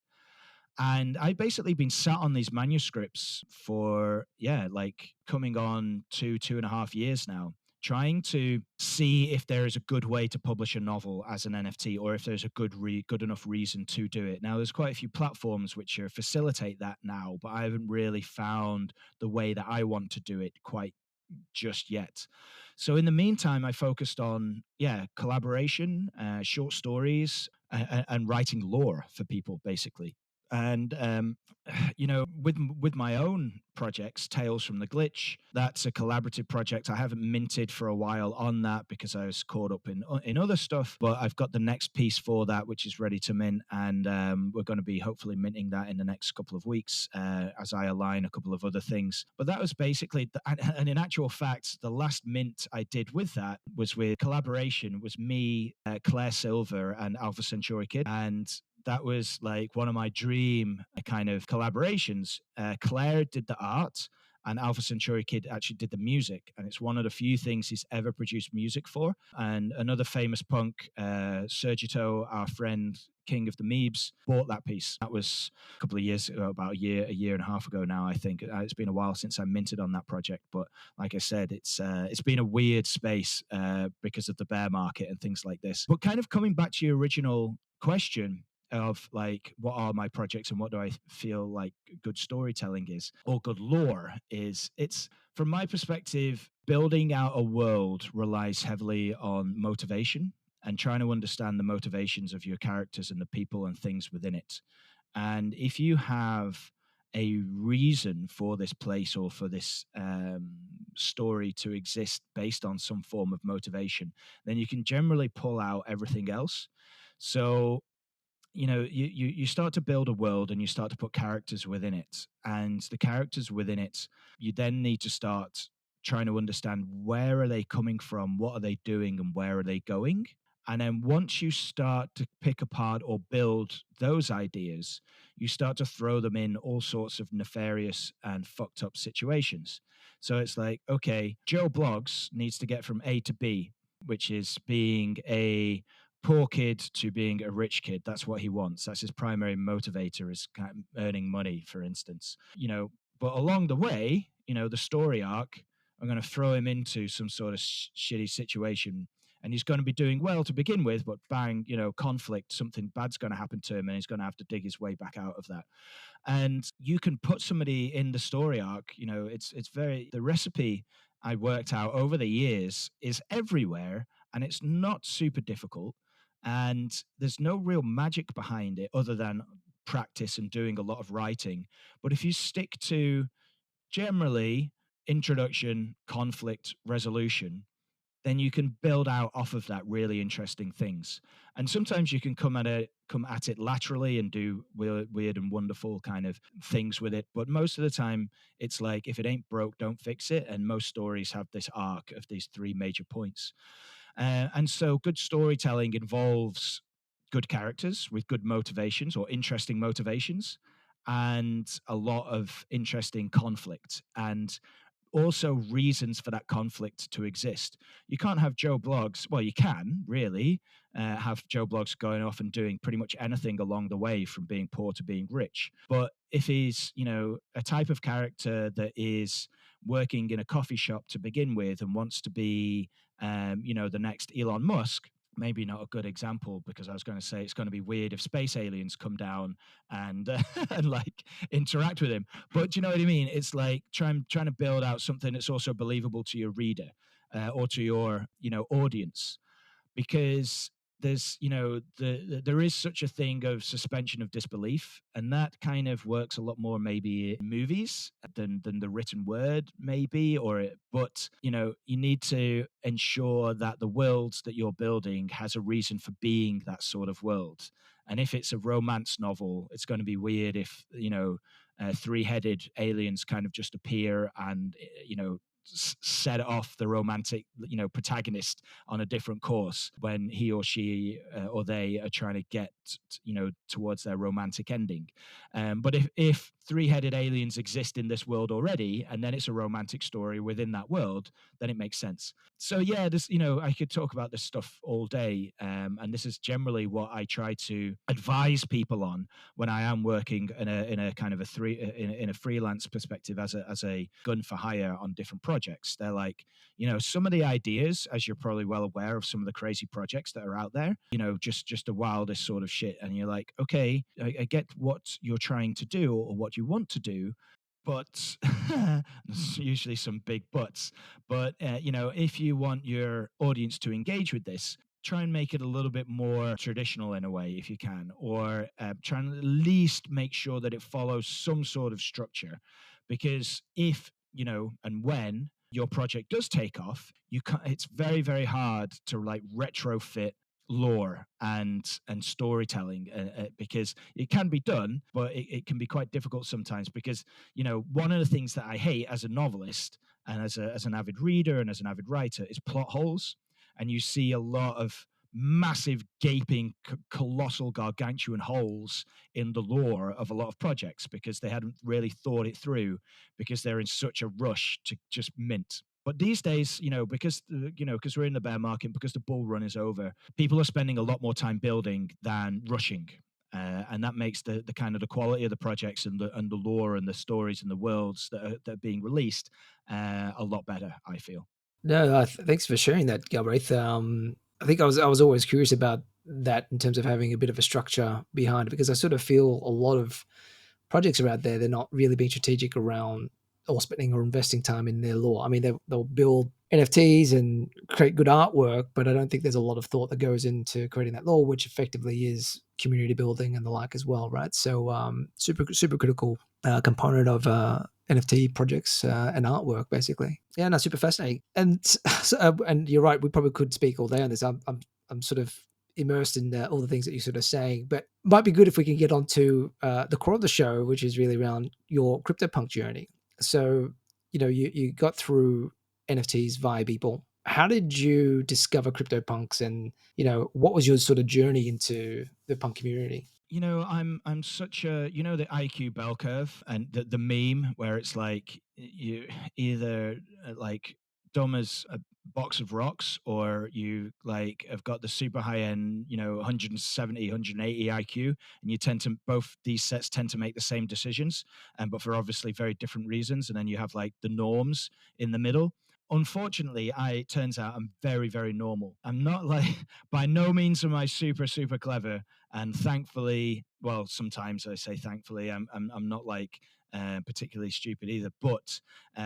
And I'd basically been sat on these manuscripts for, yeah, like coming on 2.5 years now, trying to see if there is a good way to publish a novel as an NFT, or if there's a good enough reason to do it. Now, there's quite a few platforms which facilitate that now, but I haven't really found the way that I want to do it quite just yet. So in the meantime, I focused on, yeah, collaboration, short stories, and writing lore for people, basically. And with my own projects, Tales from the Glitch, that's a collaborative project. I haven't minted for a while on that because I was caught up in other stuff, but I've got the next piece for that, which is ready to mint, and we're going to be hopefully minting that in the next couple of weeks as I align a couple of other things. But that was basically, and in actual fact, the last mint I did with that was with collaboration, was me, Claire Silver, and Alpha Centauri Kid, and that was like one of my dream kind of collaborations. Claire did the art, and Alpha Centauri Kid actually did the music, and it's one of the few things he's ever produced music for. And another famous punk, Sergito, our friend, King of the Meebs, bought that piece. That was a couple of years ago, about a year and a half ago now, I think. It's been a while since I minted on that project, but like I said, it's been a weird space because of the bear market and things like this. But kind of coming back to your original question of like, what are my projects and what do I feel like good storytelling is, or good lore is, it's, from my perspective, building out a world relies heavily on motivation and trying to understand the motivations of your characters and the people and things within it. And if you have a reason for this place or for this story to exist based on some form of motivation, then you can generally pull out everything else. So you start to build a world and you start to put characters within it, and the characters within it, you then need to start trying to understand where are they coming from, what are they doing, and where are they going. And then once you start to pick apart or build those ideas, you start to throw them in all sorts of nefarious and fucked up situations. So it's like, okay, Joe Bloggs needs to get from A to B, which is being a poor kid to being a rich kid. That's what he wants. That's his primary motivator, is kind of earning money, for instance. But along the way, the story arc, I'm going to throw him into some sort of shitty situation, and he's going to be doing well to begin with, but bang, conflict, something bad's going to happen to him, and he's going to have to dig his way back out of that. And you can put somebody in the story arc, it's very, the recipe I worked out over the years is everywhere, and it's not super difficult. And there's no real magic behind it other than practice and doing a lot of writing. But if you stick to generally introduction, conflict, resolution, then you can build out off of that really interesting things. And sometimes you can come at it laterally and do weird and wonderful kind of things with it. But most of the time, it's like, if it ain't broke, don't fix it. And most stories have this arc of these three major points. And so good storytelling involves good characters with good motivations or interesting motivations, and a lot of interesting conflict, and also reasons for that conflict to exist. You can't have Joe Bloggs, well, you can really have Joe Bloggs going off and doing pretty much anything along the way from being poor to being rich. But if he's, a type of character that is working in a coffee shop to begin with and wants to be, the next Elon Musk, maybe not a good example, because I was going to say it's going to be weird if space aliens come down and and like interact with him. But do you know what I mean? It's like trying to build out something that's also believable to your reader or to your audience, because there's there is such a thing of suspension of disbelief, and that kind of works a lot more maybe in movies than the written word maybe, but you need to ensure that the world that you're building has a reason for being that sort of world. And if it's a romance novel, it's going to be weird if three-headed aliens kind of just appear and set off the romantic protagonist on a different course when he or she or they are trying to get towards their romantic ending. But if three-headed aliens exist in this world already, and then it's a romantic story within that world, then it makes sense. So yeah, this I could talk about this stuff all day, and this is generally what I try to advise people on when I am working in a kind of in a freelance perspective as a gun for hire on different projects. They're like, some of the ideas, as you're probably well aware of some of the crazy projects that are out there, just the wildest sort of shit. And you're like, okay, I get what you're trying to do or what you want to do, but there's usually some big buts. But if you want your audience to engage with this, try and make it a little bit more traditional in a way if you can, or try and at least make sure that it follows some sort of structure. Because if and when your project does take off, it's very, very hard to like retrofit lore and storytelling, because it can be done, but it can be quite difficult sometimes. Because one of the things that I hate as a novelist and as an avid reader and as an avid writer is plot holes. And you see a lot of massive gaping colossal gargantuan holes in the lore of a lot of projects because they hadn't really thought it through, because they're in such a rush to just mint. But these days, because we're in the bear market, because the bull run is over, people are spending a lot more time building than rushing. And that makes the kind of the quality of the projects and the lore and the stories and the worlds that are being released a lot better, I feel. No, thanks for sharing that, Galbraith. I think I was always curious about that in terms of having a bit of a structure behind it, because I sort of feel a lot of projects are out there, they're not really being strategic around or spending or investing time in their lore. I mean, they'll build NFTs and create good artwork, but I don't think there's a lot of thought that goes into creating that lore, which effectively is community building and the like as well, right? So super critical component of NFT projects and artwork, basically. Yeah, no, super fascinating. And and you're right, we probably could speak all day on this. I'm sort of immersed in all the things that you're sort of saying, but might be good if we can get on to the core of the show, which is really around your CryptoPunk journey. So, you got through NFTs via Beeple. How did you discover CryptoPunks, and what was your sort of journey into the punk community? I'm such a the IQ bell curve and the meme where it's like you either like dumb as a box of rocks, or you like have got the super high end 170 180 IQ, and you tend to both these sets tend to make the same decisions, but for obviously very different reasons. And then you have like the norms in the middle. Unfortunately, it turns out I'm very, very normal. I'm not like, by no means am I super, super clever. And thankfully, well, sometimes I say thankfully, I'm not like particularly stupid either. But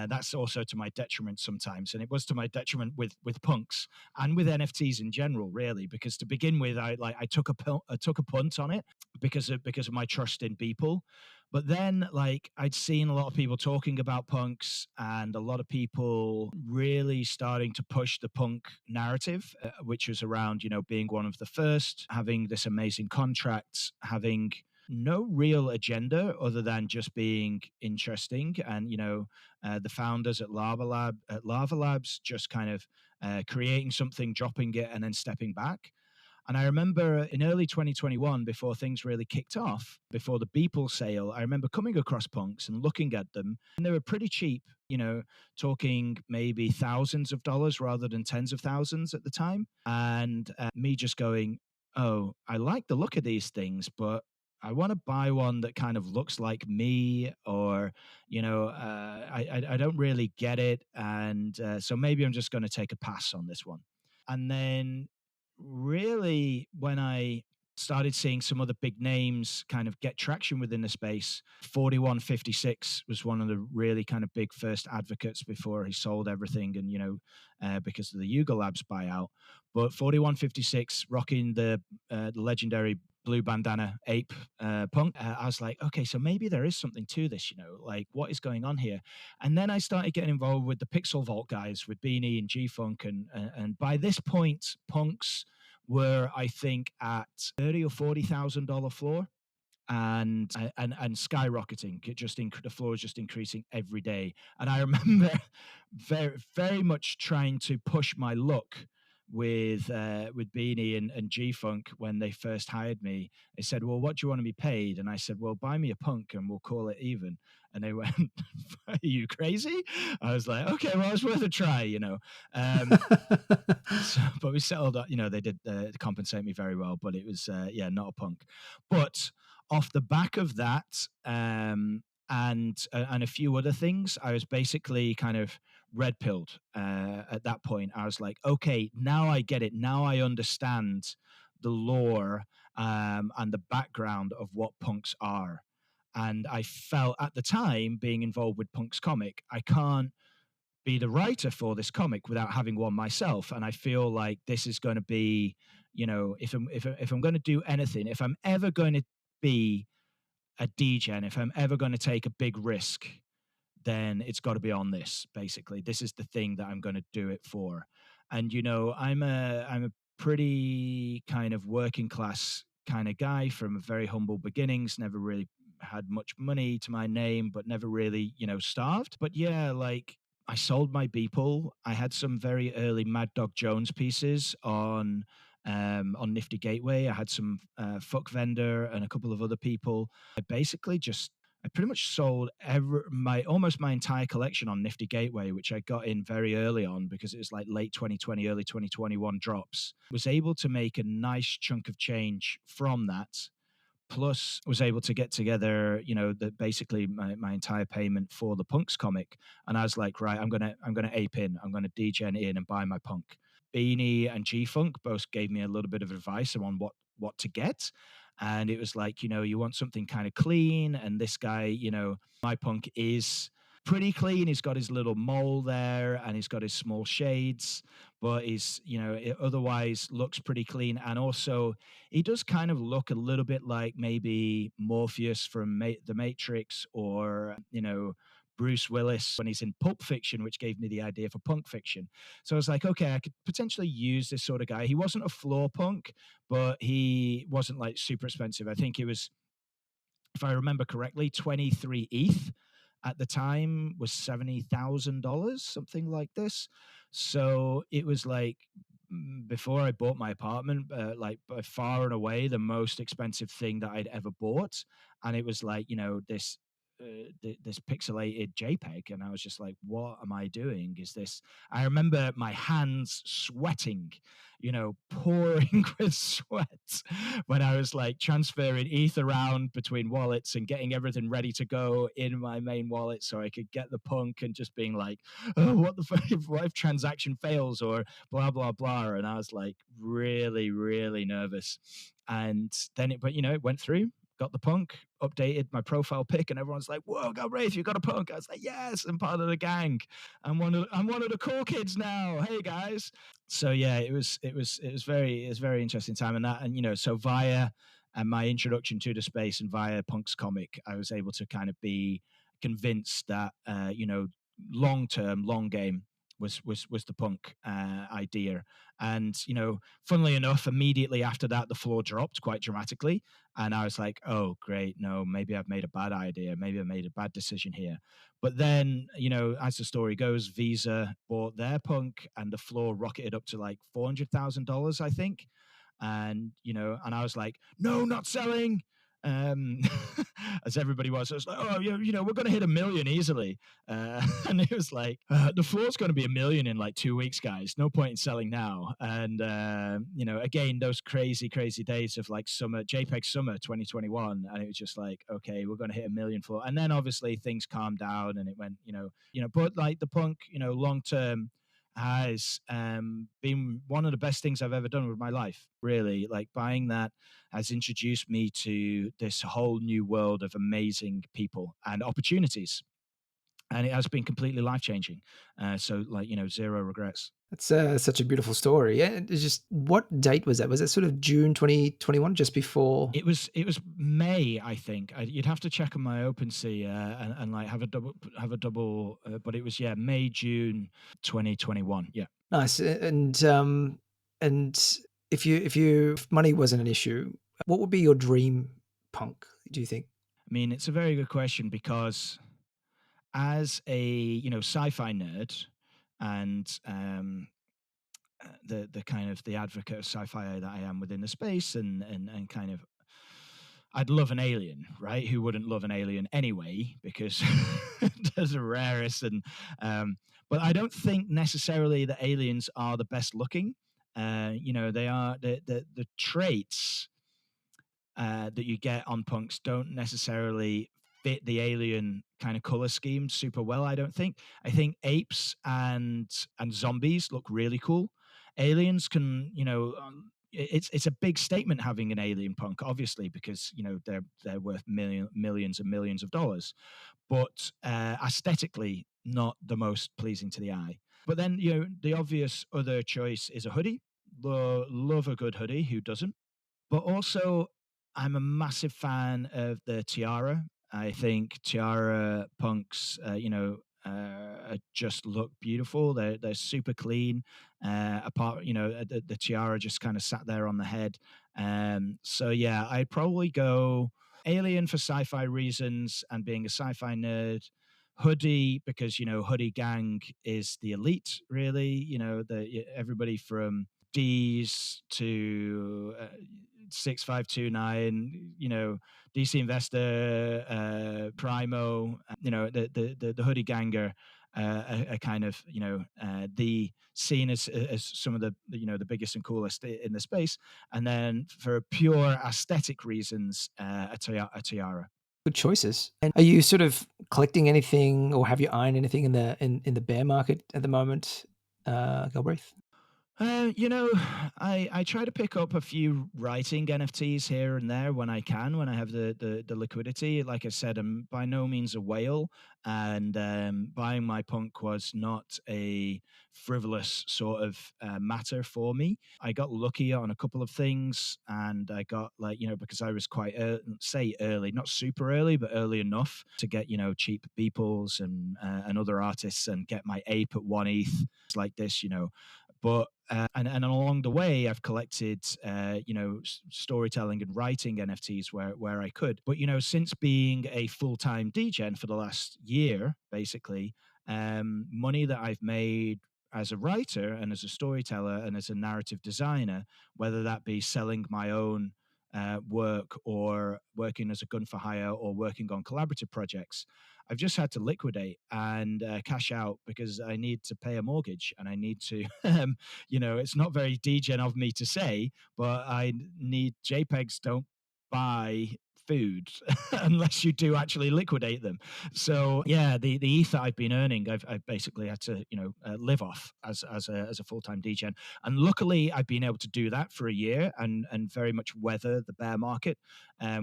that's also to my detriment sometimes, and it was to my detriment with punks and with NFTs in general, really. Because to begin with, I took a punt on it because of my trust in people. But then, like, I'd seen a lot of people talking about punks and a lot of people really starting to push the punk narrative, which was around, being one of the first, having this amazing contract, having no real agenda other than just being interesting. And, the founders at Lava Labs just kind of creating something, dropping it, and then stepping back. And I remember in early 2021, before things really kicked off, before the Beeple sale, I remember coming across punks and looking at them, and they were pretty cheap, talking maybe thousands of dollars rather than tens of thousands at the time. And me just going, oh, I like the look of these things, but I want to buy one that kind of looks like me, or, I don't really get it. And so maybe I'm just going to take a pass on this one. And then really when I started seeing some other big names kind of get traction within the space. 4156 was one of the really kind of big first advocates before he sold everything, and because of the Yuga Labs buyout. But 4156 rocking the legendary blue bandana ape punk. I was like, okay, so maybe there is something to this, like what is going on here? And then I started getting involved with the Pixel Vault guys, with Beanie and G-Funk, and by this point, punks were, I think, at $30,000 or $40,000 floor, and skyrocketing. The floor is just increasing every day. And I remember very, very much trying to push my luck with Beanie and G-Funk when they first hired me. They said, well, what do you want to be paid? And I said, well, buy me a punk and we'll call it even. And they went, are you crazy? I was like, okay, well, it's worth a try, but we settled up, they did compensate me very well, but it was, not a punk. But off the back of that, and a few other things, I was basically kind of red-pilled at that point. I was like, okay, now I get it. Now I understand the lore and the background of what punks are. And I felt at the time, being involved with Punk's comic, I can't be the writer for this comic without having one myself. And I feel like this is going to be, if I'm going to do anything, if I'm ever going to be a degen, if I'm ever going to take a big risk, then it's got to be on this. Basically, this is the thing that I'm going to do it for. And I'm a pretty kind of working class kind of guy from very humble beginnings. Never really had much money to my name, but never really starved. But yeah, like I sold my Beeple. I had some very early Mad Dog Jones pieces on Nifty Gateway. I had some Fuck Vendor and a couple of other people. I pretty much sold almost my entire collection on Nifty Gateway, which I got in very early on because it was like late 2020, early 2021 drops. Was able to make a nice chunk of change from that. Plus, was able to get together, basically my entire payment for the Punks comic. And I was like, right, I'm gonna ape in. I'm gonna degen in and buy my punk. Beanie and G-Funk both gave me a little bit of advice on what to get. And it was like, you want something kind of clean. And this guy, my punk is pretty clean. He's got his little mole there and he's got his small shades, but he's, it otherwise looks pretty clean. And also he does kind of look a little bit like maybe Morpheus from The Matrix, or, Bruce Willis when he's in Pulp Fiction, which gave me the idea for punk fiction. So I was like, okay, I could potentially use this sort of guy. He wasn't a floor punk, but he wasn't like super expensive. I think it was, if I remember correctly, 23 ETH at the time was $70,000, something like this. So it was like, before I bought my apartment, like by far and away the most expensive thing that I'd ever bought. And it was like, this pixelated JPEG, and I was just like, what am I doing? I remember my hands sweating, pouring with sweat when I was like transferring ETH around between wallets and getting everything ready to go in my main wallet so I could get the punk, and just being like, oh, what if transaction fails or blah blah blah. And I was like really, really nervous. And then it went through. Got the punk, updated my profile pic, and everyone's like, whoa, Galbraith, you got a punk. I was like, yes, I'm part of the gang. I'm one of the cool kids now. Hey guys. So yeah, it was very interesting time. And so via my introduction to the space and via Punk's comic, I was able to kind of be convinced that long game was the punk idea. And funnily enough, immediately after that the floor dropped quite dramatically, and I was like, oh great, no, maybe I've made a bad idea, maybe I made a bad decision here. But then as the story goes, Visa bought their punk and the floor rocketed up to like $400,000, I think. And and I was like, no, not selling. As everybody was. So it's like, oh, we're going to hit 1 million easily. And it was like, the floor's going to be 1 million in like 2 weeks, guys. No point in selling now. And, again, those crazy days of like JPEG summer 2021. And it was just like, okay, we're going to hit 1 million floor. And then obviously things calmed down and it went, but like the punk, long term has been one of the best things I've ever done with my life. Really, like buying that has introduced me to this whole new world of amazing people and opportunities, and it has been completely life changing. So, like, zero regrets. That's such a beautiful story. Yeah, it's just what date was that? Was it sort of June 2021, just before? It was May, I think. You'd have to check on my OpenSea and like have a double. But it was, yeah, May, June 2021. Yeah. Nice. And if money wasn't an issue, what would be your dream punk? Do you think? I mean, it's a very good question because as a sci-fi nerd and the kind of the advocate of sci-fi that I am within the space, and kind of, I'd love an alien, right? Who wouldn't love an alien anyway? Because they're the rarest, and but I don't think necessarily that aliens are the best looking. They are the traits that you get on punks don't necessarily fit the alien kind of color scheme super well. I don't think. I think apes and zombies look really cool. Aliens can, it's a big statement having an alien punk, obviously, because they're worth millions and millions of dollars, but aesthetically not the most pleasing to the eye. But then the obvious other choice is a hoodie. Love a good hoodie. Who doesn't? But also, I'm a massive fan of the tiara. I think tiara punks, just look beautiful. They're super clean. Apart, the tiara just kind of sat there on the head. So yeah, I'd probably go alien for sci-fi reasons and being a sci-fi nerd. Hoodie because hoodie gang is the elite, really. Everybody from D's to 6529, DC Investor, Primo, the hoodie ganger. Are kind of the seen as some of the biggest and coolest in the space, and then for pure aesthetic reasons, a tiara. Good choices. And are you sort of collecting anything, or have you owned anything in the bear market at the moment, Galbraith? I try to pick up a few writing NFTs here and there when I can, when I have the liquidity. Like I said, I'm by no means a whale, and buying my punk was not a frivolous sort of matter for me. I got lucky on a couple of things, and I got, like, because I was quite say early, not super early, but early enough to get cheap Beeples and other artists, and get my ape at 1 ETH like this, but and along the way, I've collected, storytelling and writing NFTs where I could. But since being a full-time DGen for the last year, basically, money that I've made as a writer and as a storyteller and as a narrative designer, whether that be selling my own work or working as a gun for hire or working on collaborative projects, I've just had to liquidate and cash out because I need to pay a mortgage and I need to, it's not very degen of me to say, but I need JPEGs don't buy food unless you do actually liquidate them. So yeah, the ETH that I've been earning, I've basically had to live off as a full-time DGen, and luckily I've been able to do that for a year and very much weather the bear market,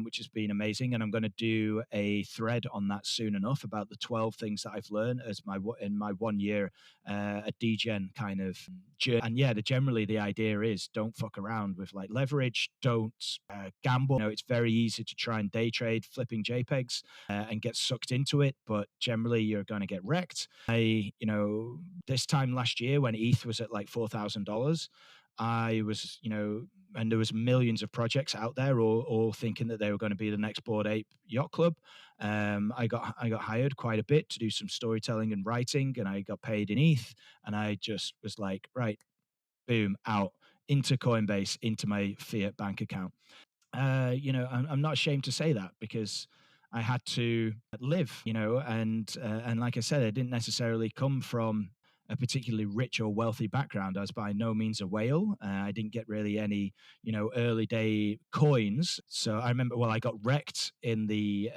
which has been amazing. And I'm going to do a thread on that soon enough about the 12 things that I've learned as in my 1 year a DGen kind of journey. And yeah, generally the idea is don't fuck around with like leverage, don't gamble. It's very easy to try and day trade flipping JPEGs and get sucked into it, but generally you're going to get wrecked. This time last year when ETH was at like $4,000, I was, and there was millions of projects out there all thinking that they were going to be the next Bored Ape Yacht Club. I got hired quite a bit to do some storytelling and writing, and I got paid in ETH, and I just was like, right, boom, out into Coinbase, into my fiat bank account. I'm not ashamed to say that because I had to live, and like I said, I didn't necessarily come from a particularly rich or wealthy background. I was by no means a whale. I didn't get really any, early day coins. So I remember, I got wrecked in the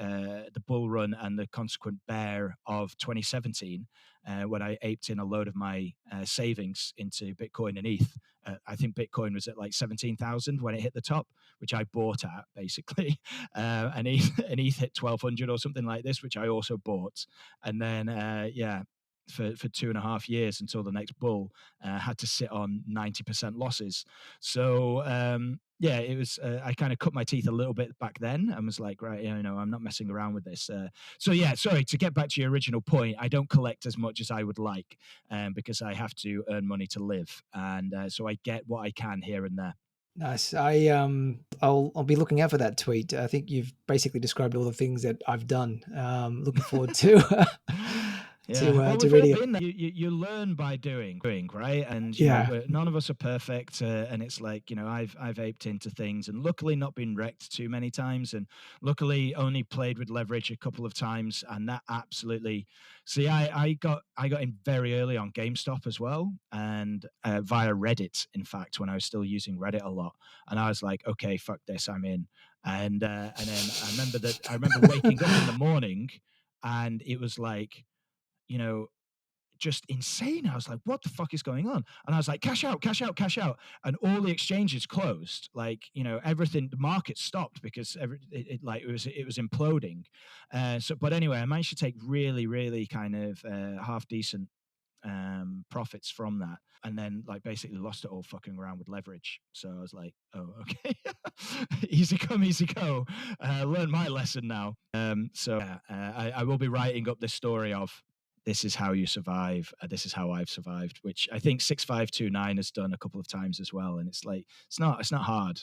bull run and the consequent bear of 2017 when I aped in a load of my savings into Bitcoin and ETH. I think Bitcoin was at like 17,000 when it hit the top, which I bought at basically, and ETH hit 1,200 or something like this, which I also bought, and then for 2.5 years until the next bull, had to sit on 90% losses. So it was. I kind of cut my teeth a little bit back then and was like, right, I'm not messing around with this. Sorry, to get back to your original point, I don't collect as much as I would like, because I have to earn money to live, and so I get what I can here and there. Nice. I'll be looking out for that tweet. I think you've basically described all the things that I've done. Looking forward to We've reading all been there. You learn by doing, right? And none of us are perfect, and it's like I've aped into things, and luckily not been wrecked too many times, and luckily only played with leverage a couple of times, and that absolutely. See, I got in very early on GameStop as well, and via Reddit, in fact, when I was still using Reddit a lot, and I was like, okay, fuck this, I'm in, and then I remember waking up in the morning, and it was like, just insane. I was like, what the fuck is going on? And I was like, cash out, cash out, cash out. And all the exchanges closed. Like, everything, the market stopped because it was imploding. But anyway, I managed to take really, really kind of half decent profits from that, and then like basically lost it all fucking around with leverage. So I was like, oh, okay. Easy come, easy go. Learned my lesson now. I will be writing up this story of, this is how you survive. This is how I've survived, which I think 0xPunksPost has done a couple of times as well. And it's like, it's not hard,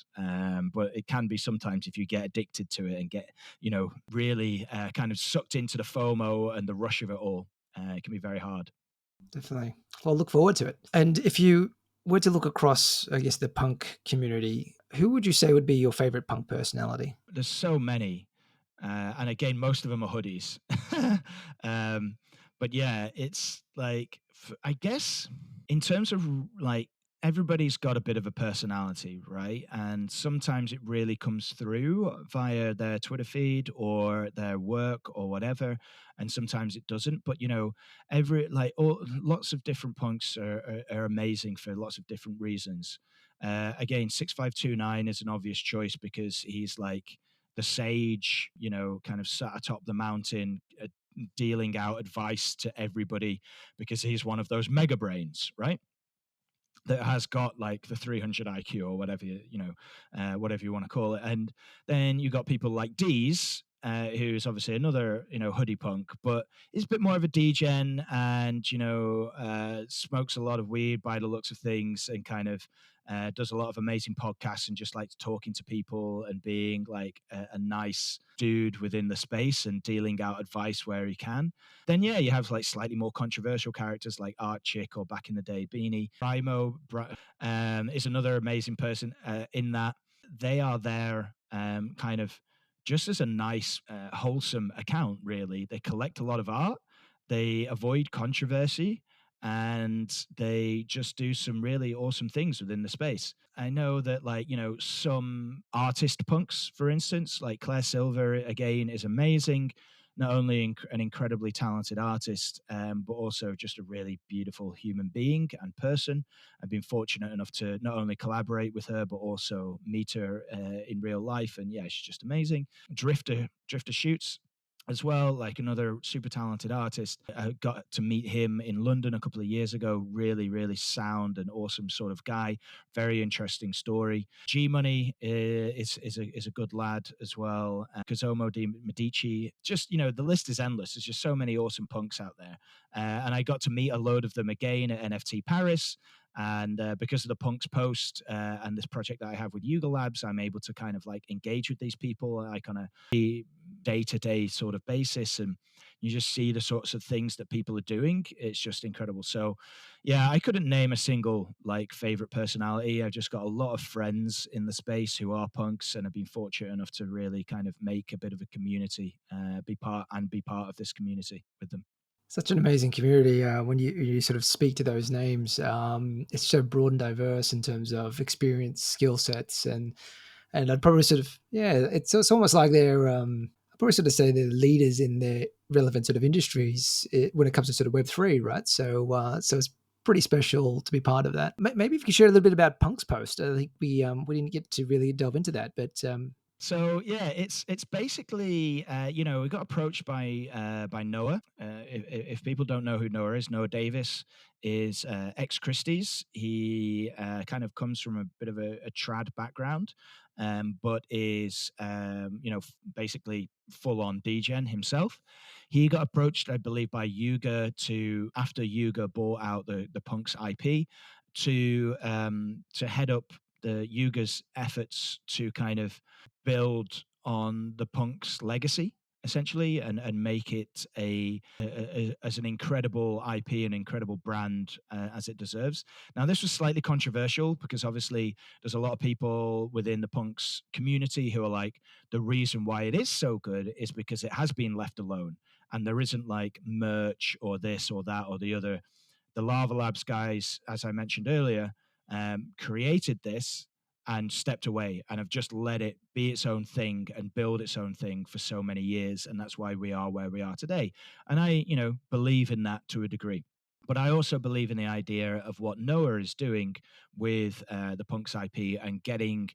but it can be sometimes if you get addicted to it and get, really kind of sucked into the FOMO and the rush of it all. It can be very hard. Definitely. Well, look forward to it. And if you were to look across, I guess, the punk community, who would you say would be your favorite punk personality? There's so many. And again, most of them are hoodies. But yeah, it's like, I guess in terms of like, everybody's got a bit of a personality, right? And sometimes it really comes through via their Twitter feed or their work or whatever. And sometimes it doesn't. But, lots of different punks are amazing for lots of different reasons. Again, 0xPunksPost is an obvious choice because he's like the sage, kind of sat atop the mountain, dealing out advice to everybody because he's one of those mega brains, right? That has got like the 300 IQ or whatever, whatever you want to call it. And then you got people like D's, who's obviously another, hoodie punk, but is a bit more of a degen and, smokes a lot of weed by the looks of things, and kind of does a lot of amazing podcasts and just likes talking to people and being like a nice dude within the space and dealing out advice where he can. Then, you have like slightly more controversial characters like Art Chick or back in the day Beanie. Primo is another amazing person in that they are there kind of just as a nice, wholesome account, really. They collect a lot of art, they avoid controversy, and they just do some really awesome things within the space. I know that, like, some artist punks, for instance, like Claire Silver, again, is amazing. Not only an incredibly talented artist, but also just a really beautiful human being and person. I've been fortunate enough to not only collaborate with her, but also meet her in real life. And yeah, she's just amazing. Drifter Shoots as well, like another super talented artist. I got to meet him in London a couple of years ago. Really, really sound and awesome sort of guy. Very interesting story. G Money is a good lad as well. Kazomo Di Medici. Just, the list is endless. There's just so many awesome punks out there. And I got to meet a load of them again at NFT Paris. And because of the PunkCast and this project that I have with Yuga Labs, I'm able to kind of like engage with these people like on a day-to-day sort of basis, and you just see the sorts of things that people are doing. It's just incredible. So yeah, I couldn't name a single like favorite personality. I've just got a lot of friends in the space who are punks, and I've been fortunate enough to really kind of make a bit of a community, be part of this community with them. Such an amazing community when you sort of speak to those names. It's so broad and diverse in terms of experience, skill sets, and I'd probably sort of it's almost like they're I'd probably sort of say they're leaders in their relevant sort of industries when it comes to sort of Web3, right? So it's pretty special to be part of that. Maybe if you could share a little bit about Punk's post. I think we didn't get to really delve into that, but So yeah, it's basically we got approached by Noah. If people don't know who Noah is, Noah Davis is ex Christie's. He kind of comes from a bit of a trad background, but is basically full on degen himself. He got approached, I believe, by Yuga to after Yuga bought out the Punk's IP to head up the Yuga's efforts to kind of build on the Punk's legacy essentially and make it as an incredible IP and incredible brand as it deserves. Now this was slightly controversial because obviously there's a lot of people within the Punk's community who are like, the reason why it is so good is because it has been left alone and there isn't like merch or this or that or the other. The Lava Labs guys, as I mentioned earlier, created this and stepped away and have just let it be its own thing and build its own thing for so many years. And that's why we are where we are today. And I, believe in that to a degree. But I also believe in the idea of what Noah is doing with the Punks IP and getting,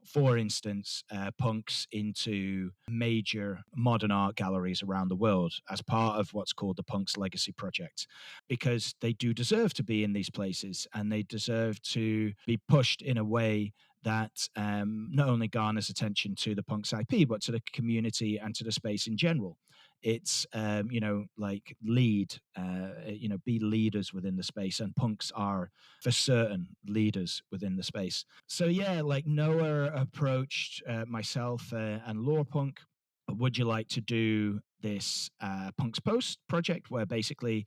for instance, punks into major modern art galleries around the world as part of what's called the Punks Legacy Project, because they do deserve to be in these places and they deserve to be pushed in a way that not only garners attention to the Punks IP, but to the community and to the space in general. It's like be leaders within the space, and punks are for certain leaders within the space. So yeah, like Noah approached myself and Lorepunk. Would you like to do this Punk's Post project where basically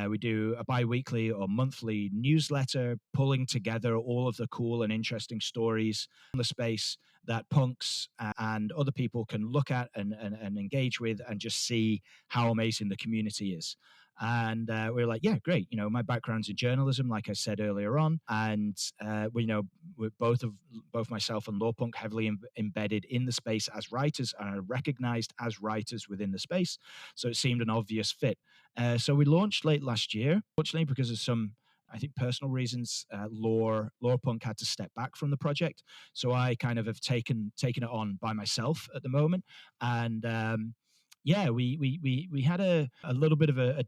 we do a bi-weekly or monthly newsletter pulling together all of the cool and interesting stories from the space that punks and other people can look at and engage with and just see how amazing the community is. And we were like, yeah, great. My background's in journalism, like I said earlier on, and we're both myself and Lawpunk heavily embedded in the space as writers and are recognized as writers within the space. So it seemed an obvious fit. So we launched late last year, fortunately, because of some, I think, personal reasons. Lawpunk had to step back from the project, so I kind of have taken it on by myself at the moment, and we had a little bit of a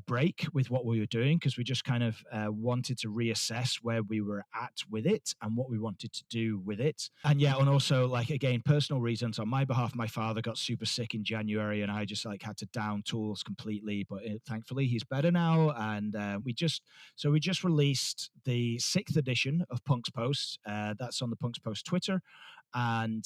break with what we were doing because we just kind of wanted to reassess where we were at with it and what we wanted to do with it. And and also, like, again, personal reasons on my behalf, my father got super sick in January and I just like had to down tools completely, but thankfully he's better now. And we just released the 6th edition of Punk's Post. That's on the Punk's Post Twitter, and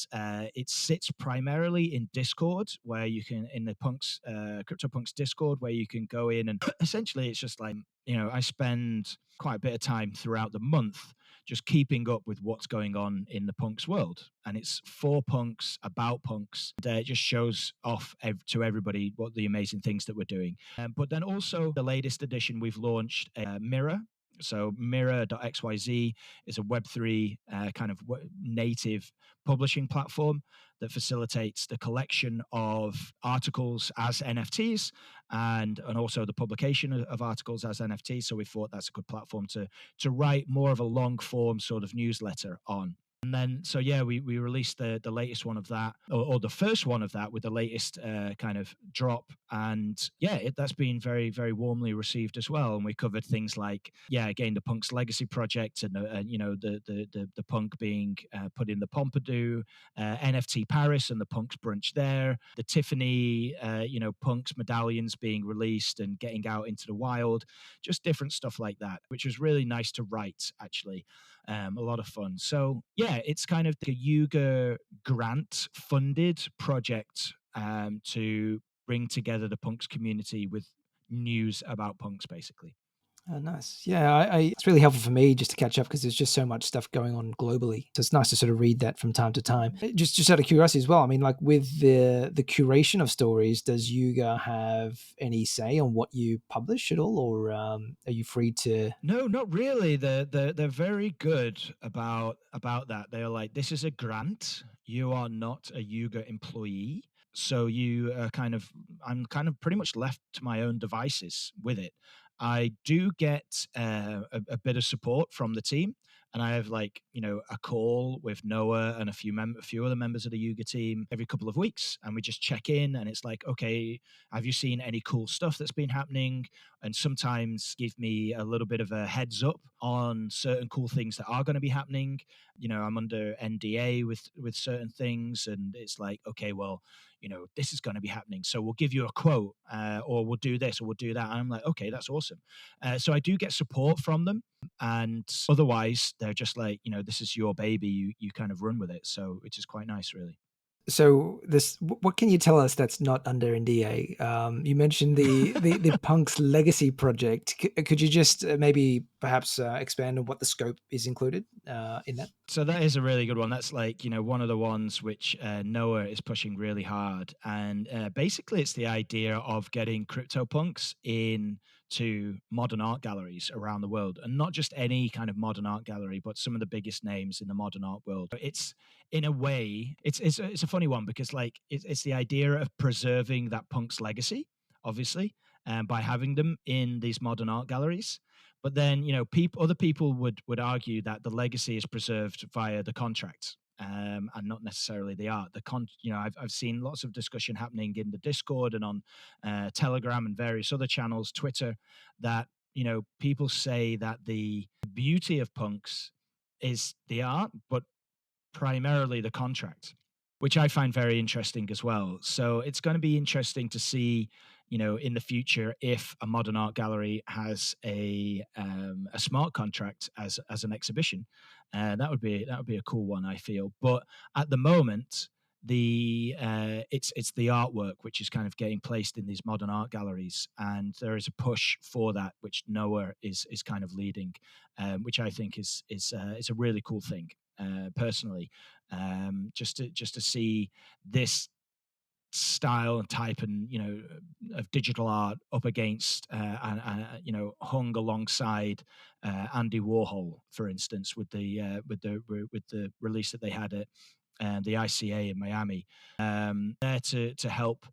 it sits primarily in Discord, where you can, in the Punks Cryptopunks Discord, where you can go in and essentially it's just like, I spend quite a bit of time throughout the month just keeping up with what's going on in the punks world, and it's for punks, about punks, and it just shows off to everybody what the amazing things that we're doing. But then also the latest edition, we've launched a mirror. So mirror.xyz is a Web3 kind of native publishing platform that facilitates the collection of articles as NFTs and also the publication of articles as NFTs. So we thought that's a good platform to write more of a long form sort of newsletter on. And then, so yeah, we released the latest one of that, or the first one of that, with the latest kind of drop, and yeah, that's been very, very warmly received as well. And we covered things like, again, the Punk's Legacy Project, and the punk being put in the Pompidou, NFT Paris, and the Punk's brunch there, the Tiffany, Punk's medallions being released and getting out into the wild, just different stuff like that, which was really nice to write actually. A lot of fun. So yeah, it's kind of the Yuga grant funded project to bring together the punks community with news about punks, basically. Oh, nice. Yeah, it's really helpful for me just to catch up because there's just so much stuff going on globally. So it's nice to sort of read that from time to time. Just out of curiosity as well. I mean, like with the curation of stories, does Yuga have any say on what you publish at all, or are you free to? No, not really. They're very good about that. They're like, this is a grant. You are not a Yuga employee. So I'm kind of pretty much left to my own devices with it. I do get a bit of support from the team, and I have like a call with Noah and a few other members of the Yuga team every couple of weeks, and we just check in. And it's like, okay, have you seen any cool stuff that's been happening? And sometimes give me a little bit of a heads up on certain cool things that are going to be happening. I'm under NDA with certain things, and it's like, okay, well, this is going to be happening, so we'll give you a quote, or we'll do this or we'll do that. And I'm like, okay, that's awesome. So I do get support from them, and otherwise they're just like, this is your baby, you kind of run with it, so which is quite nice, really. So what can you tell us that's not under NDA? You mentioned the Punk's Legacy project. Could you just maybe perhaps expand on what the scope is included in that? So that is a really good one. That's like, one of the ones which Noah is pushing really hard. And basically, it's the idea of getting Cryptopunks into modern art galleries around the world. And not just any kind of modern art gallery, but some of the biggest names in the modern art world. It's, in a way, it's a funny one because, like, it's the idea of preserving that punk's legacy, obviously, by having them in these modern art galleries. But then, other people would argue that the legacy is preserved via the contract, and not necessarily the art. I've seen lots of discussion happening in the Discord and on Telegram and various other channels, Twitter, that people say that the beauty of punks is the art, but primarily the contract, which I find very interesting as well. So it's going to be interesting to see, in the future, if a modern art gallery has a smart contract as an exhibition. That would be a cool one, I feel. But at the moment, it's the artwork which is kind of getting placed in these modern art galleries, and there is a push for that, which Noah is kind of leading, which I think is a really cool thing. Personally, just to see this style and type and of digital art up against and hung alongside Andy Warhol, for instance, with the release that they had at the ICA in Miami, there to help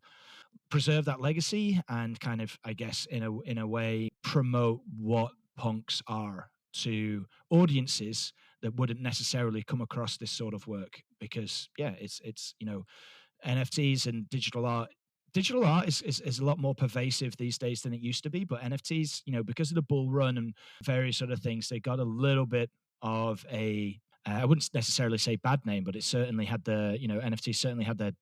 preserve that legacy and kind of, I guess, in a way, promote what punks are to audiences that wouldn't necessarily come across this sort of work, because it's NFTs and digital art. Digital art is a lot more pervasive these days than it used to be, but NFTs, because of the bull run and various other things, they got a little bit of a I wouldn't necessarily say bad name, but it certainly had NFTs certainly had their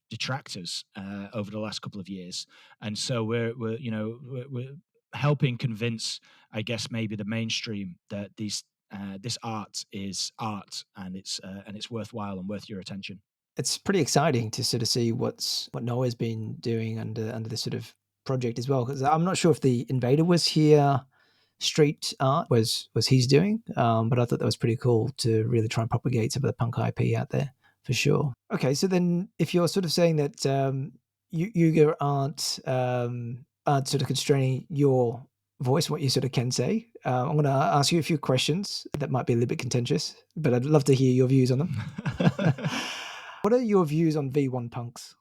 detractors over the last couple of years, and so we're helping convince, I guess, maybe the mainstream that this art is art, and it's worthwhile and worth your attention. It's pretty exciting to sort of see what Noah's been doing under this sort of project as well. Because I'm not sure if the Invader was here, street art was he's doing, but I thought that was pretty cool to really try and propagate some of the punk IP out there for sure. Okay, so then if you're sort of saying that Yuga aren't sort of constraining your voice, what you sort of can say, I'm going to ask you a few questions that might be a little bit contentious, but I'd love to hear your views on them. What are your views on V1 punks?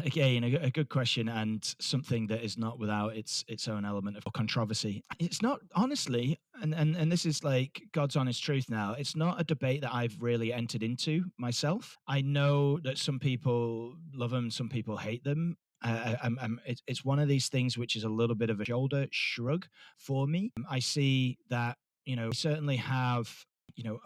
Again, a good question, and something that is not without its own element of controversy. It's not, honestly, and this is like God's honest truth now, it's not a debate that I've really entered into myself. I know that some people love them, some people hate them. It's one of these things which is a little bit of a shoulder shrug for me. I see that, we certainly have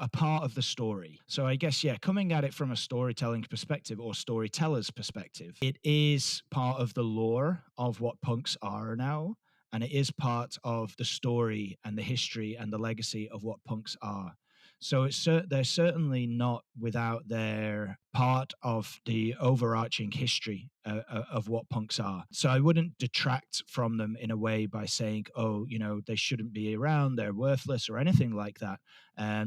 a part of the story. So I guess, coming at it from a storytelling perspective or storyteller's perspective, it is part of the lore of what punks are now. And it is part of the story and the history and the legacy of what punks are. So they're certainly not without their part of the overarching history of what punks are. So I wouldn't detract from them in a way by saying, oh, they shouldn't be around, they're worthless or anything like that.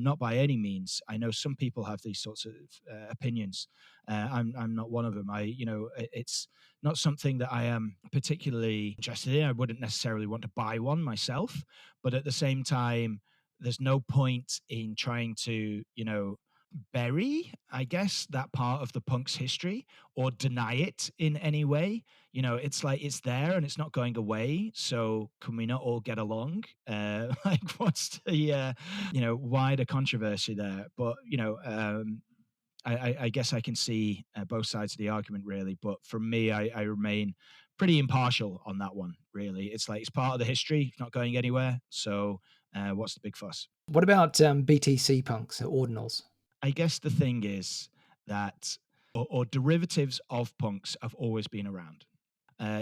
Not by any means. I know some people have these sorts of opinions. I'm not one of them. It's not something that I am particularly interested in. I wouldn't necessarily want to buy one myself, but at the same time, there's no point in trying to, bury, I guess, that part of the punk's history or deny it in any way. It's like it's there and it's not going away. So can we not all get along? Like, what's the, wider controversy there? But, I guess I can see both sides of the argument, really. But for me, I remain pretty impartial on that one, really. It's like it's part of the history, it's not going anywhere. So what's the big fuss? What about BTC punks or ordinals? I guess the thing is that, or derivatives of punks have always been around.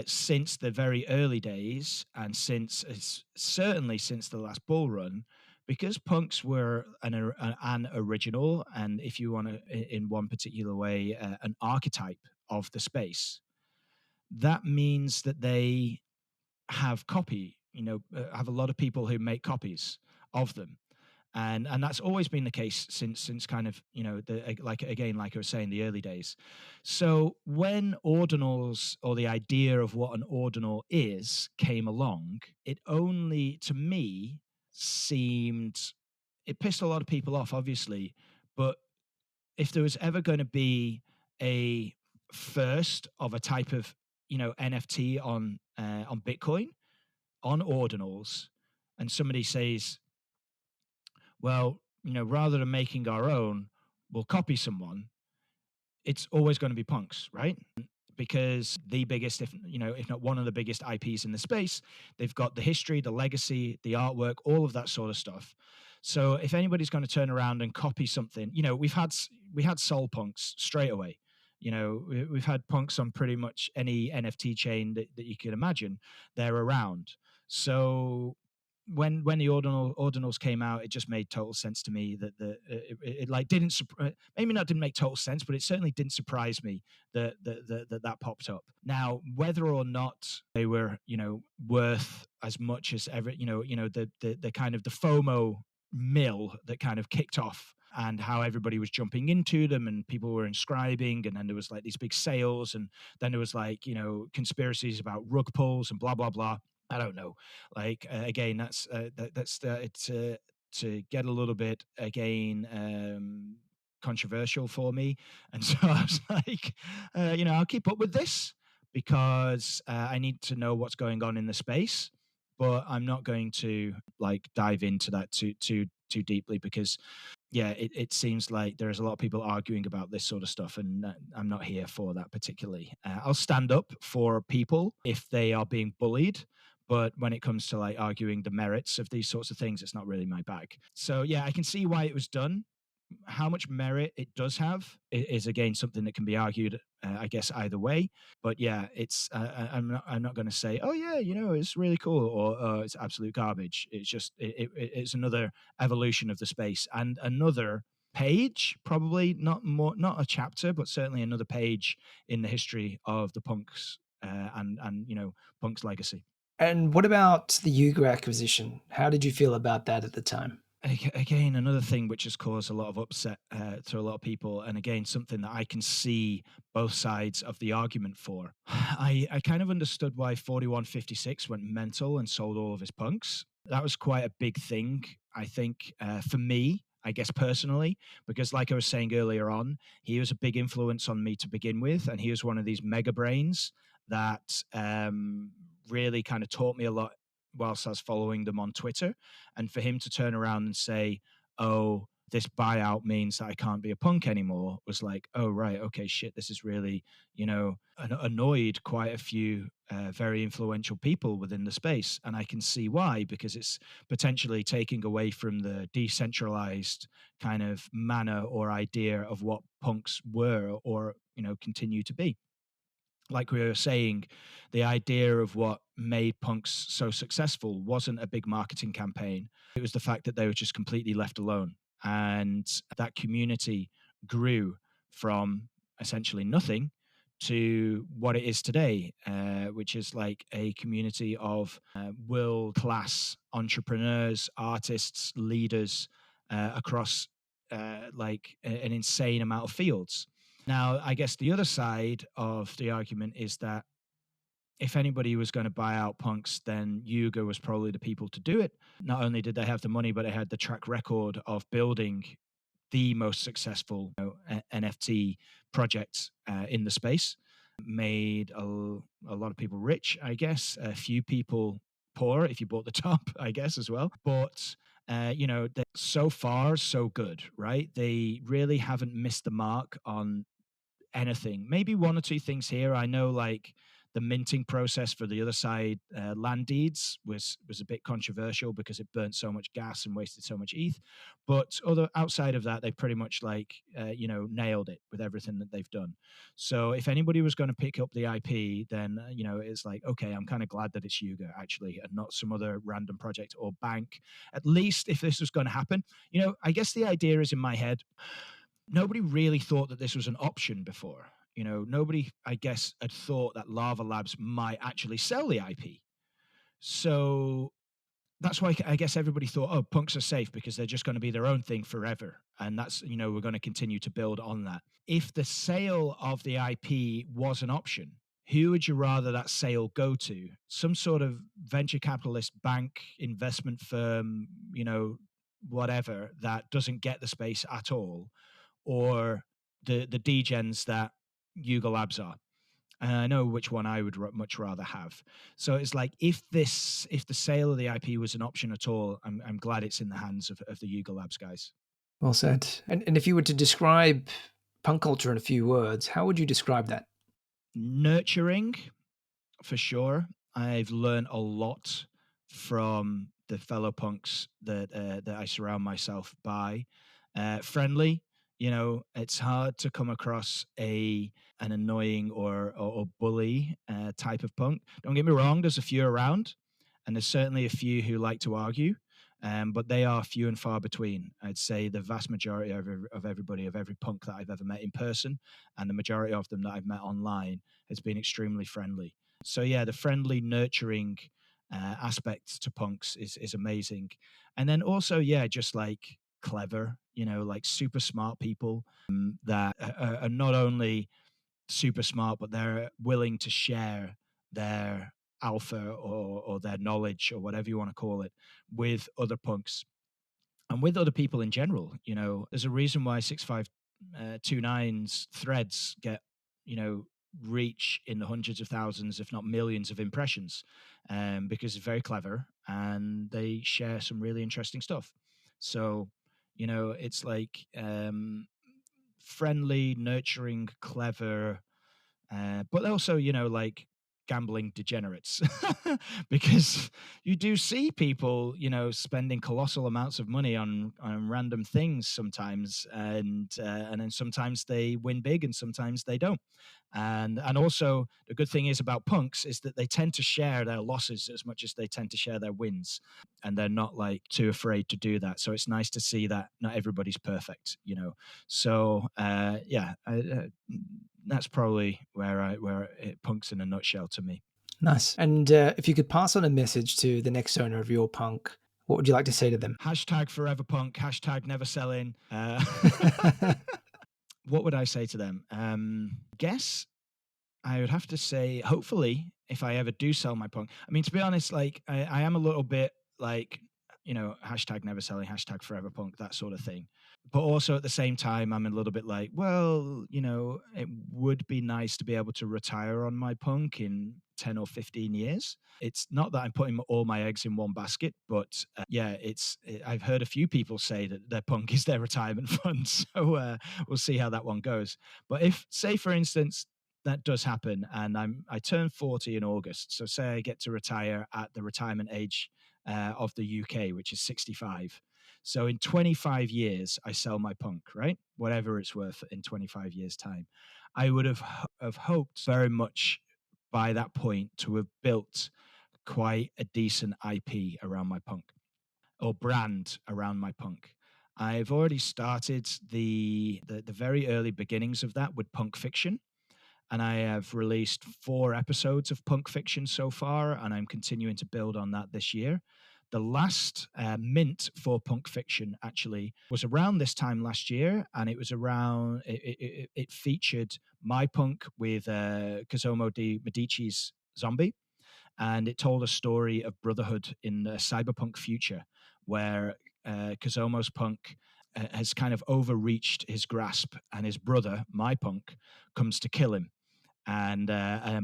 Since the very early days, and certainly since the last bull run, because punks were an original, and if you want to, in one particular way, an archetype of the space, that means that they have have a lot of people who make copies of them. And that's always been the case since kind of like I was saying, the early days. So when ordinals, or the idea of what an ordinal is, came along, it only, to me, it pissed a lot of people off, obviously. But if there was ever going to be a first of a type of NFT on Bitcoin, on ordinals, and somebody says, well, rather than making our own, we'll copy someone, it's always going to be punks, right? Because the biggest, if not one of the biggest IPs in the space, they've got the history, the legacy, the artwork, all of that sort of stuff. So if anybody's going to turn around and copy something, we had soul punks straight away. We've had punks on pretty much any NFT chain that you can imagine. They're around. So when the ordinals came out, it just made total sense to me that it like didn't maybe not didn't make total sense, but it certainly didn't surprise me that popped up. Now, whether or not they were worth as much as ever, the kind of the FOMO mill that kind of kicked off, and how everybody was jumping into them and people were inscribing, and then there was like these big sales, and then there was like conspiracies about rug pulls and blah blah blah. I don't know. Like again, that's to get a little bit again controversial for me, and so I was like, I'll keep up with this because I need to know what's going on in the space, but I'm not going to like dive into that too deeply because it seems like there's a lot of people arguing about this sort of stuff, and I'm not here for that particularly. I'll stand up for people if they are being bullied, but when it comes to like arguing the merits of these sorts of things, it's not really my bag. So yeah, I can see why it was done. How much merit it does have is again something that can be argued, I guess, either way. But yeah, it's I'm not going to say, oh yeah, it's really cool, or oh, it's absolute garbage. It's just it's another evolution of the space and another page, probably not a chapter, but certainly another page in the history of the punks and punk's legacy. And what about the Yuga acquisition? How did you feel about that at the time? Again, another thing which has caused a lot of upset to a lot of people, and again, something that I can see both sides of the argument for. I kind of understood why 4156 went mental and sold all of his punks. That was quite a big thing, I think, for me, I guess personally, because like I was saying earlier on, he was a big influence on me to begin with, and he was one of these mega brains that really kind of taught me a lot whilst I was following them on Twitter. And for him to turn around and say, oh, this buyout means that I can't be a punk anymore, was like, oh, right, okay, shit, this is really, annoyed quite a few very influential people within the space. And I can see why, because it's potentially taking away from the decentralized kind of manner or idea of what punks were or, continue to be. Like we were saying, the idea of what made punks so successful wasn't a big marketing campaign. It was the fact that they were just completely left alone. And that community grew from essentially nothing to what it is today, which is like a community of world-class entrepreneurs, artists, leaders across like an insane amount of fields. Now, I guess the other side of the argument is that if anybody was going to buy out punks, then Yuga was probably the people to do it. Not only did they have the money, but they had the track record of building the most successful NFT project in the space. Made a lot of people rich, I guess. A few people poor if you bought the top, I guess, as well. But so far so good, right? They really haven't missed the mark on anything. Maybe one or two things here. I know, like the minting process for the other side, land deeds was a bit controversial because it burnt so much gas and wasted so much ETH. But outside of that, they pretty much nailed it with everything that they've done. So if anybody was going to pick up the IP, then it's like, okay, I'm kind of glad that it's Yuga actually, and not some other random project or bank. At least if this was going to happen, I guess the idea is in my head. Nobody really thought that this was an option before. Nobody, I guess, had thought that Lava Labs might actually sell the IP. So that's why I guess everybody thought, oh, punks are safe because they're just going to be their own thing forever. And that's, we're going to continue to build on that. If the sale of the IP was an option, who would you rather that sale go to? Some sort of venture capitalist bank, investment firm, whatever, that doesn't get the space at all, or the degens that Yuga Labs are. And I know which one I would much rather have. So it's like, if the sale of the IP was an option at all, I'm glad it's in the hands of the Yuga Labs guys. Well said. And if you were to describe punk culture in a few words, how would you describe that? Nurturing, for sure. I've learned a lot from the fellow punks that I surround myself by. Friendly. It's hard to come across an annoying or bully type of punk. Don't get me wrong, there's a few around, and there's certainly a few who like to argue, but they are few and far between. I'd say the vast majority of every punk that I've ever met in person, and the majority of them that I've met online, has been extremely friendly. So yeah, the friendly, nurturing aspect to punks is amazing. And then also, yeah, just like clever, like super smart people that are not only super smart, but they're willing to share their alpha or their knowledge or whatever you want to call it with other punks and with other people in general. There's a reason why 6529's threads get, reach in the hundreds of thousands, if not millions of impressions, because it's very clever and they share some really interesting stuff. So, it's like friendly, nurturing, clever, but also, like gambling degenerates, because you do see people, spending colossal amounts of money on random things sometimes, and then sometimes they win big and sometimes they don't. And also the good thing is about punks is that they tend to share their losses as much as they tend to share their wins, and they're not like too afraid to do that. So it's nice to see that not everybody's perfect. So that's probably where it punks in a nutshell to me. Nice. And if you could pass on a message to the next owner of your punk, what would you like to say to them? Hashtag forever punk, hashtag never selling. What would I say to them? Guess I would have to say, hopefully, if I ever do sell my punk. I mean, to be honest, like I am a little bit like, hashtag never selling, hashtag forever punk, that sort of thing. But also at the same time, I'm a little bit like, well, it would be nice to be able to retire on my punk in 10 or 15 years. It's not that I'm putting all my eggs in one basket, but I've heard a few people say that their punk is their retirement fund. So we'll see how that one goes. But if, say, for instance, that does happen and I turn 40 in August, so say I get to retire at the retirement age of the UK, which is 65. So in 25 years, I sell my punk, right? Whatever it's worth in 25 years' time. I would have hoped very much by that point to have built quite a decent IP around my punk, or brand around my punk. I've already started the very early beginnings of that with Punk Fiction. And I have released 4 episodes of Punk Fiction so far, and I'm continuing to build on that this year. The last mint for Punk Fiction actually was around this time last year, and it was around, it featured my punk with Cosimo de Medici's Zombie, and it told a story of brotherhood in the cyberpunk future, where Cosimo's punk has kind of overreached his grasp, and his brother, my punk, comes to kill him. And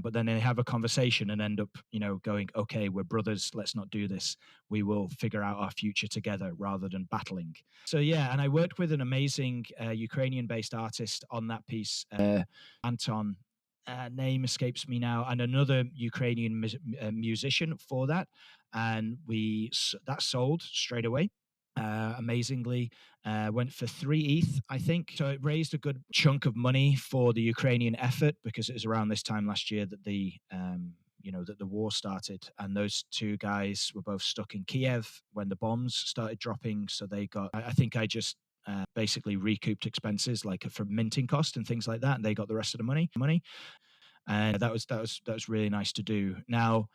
but then they have a conversation and end up, going, okay, we're brothers, let's not do this, we will figure out our future together rather than battling. So yeah, and I worked with an amazing Ukrainian-based artist on that piece, Anton, name escapes me now, and another Ukrainian musician for that, and that sold straight away. Amazingly, went for 3 ETH, I think. So it raised a good chunk of money for the Ukrainian effort, because it was around this time last year that the war started, and those 2 guys were both stuck in Kiev when the bombs started dropping. So they got, I think I just basically recouped expenses like for minting cost and things like that, and they got the rest of the money. And that was really nice to do. Now,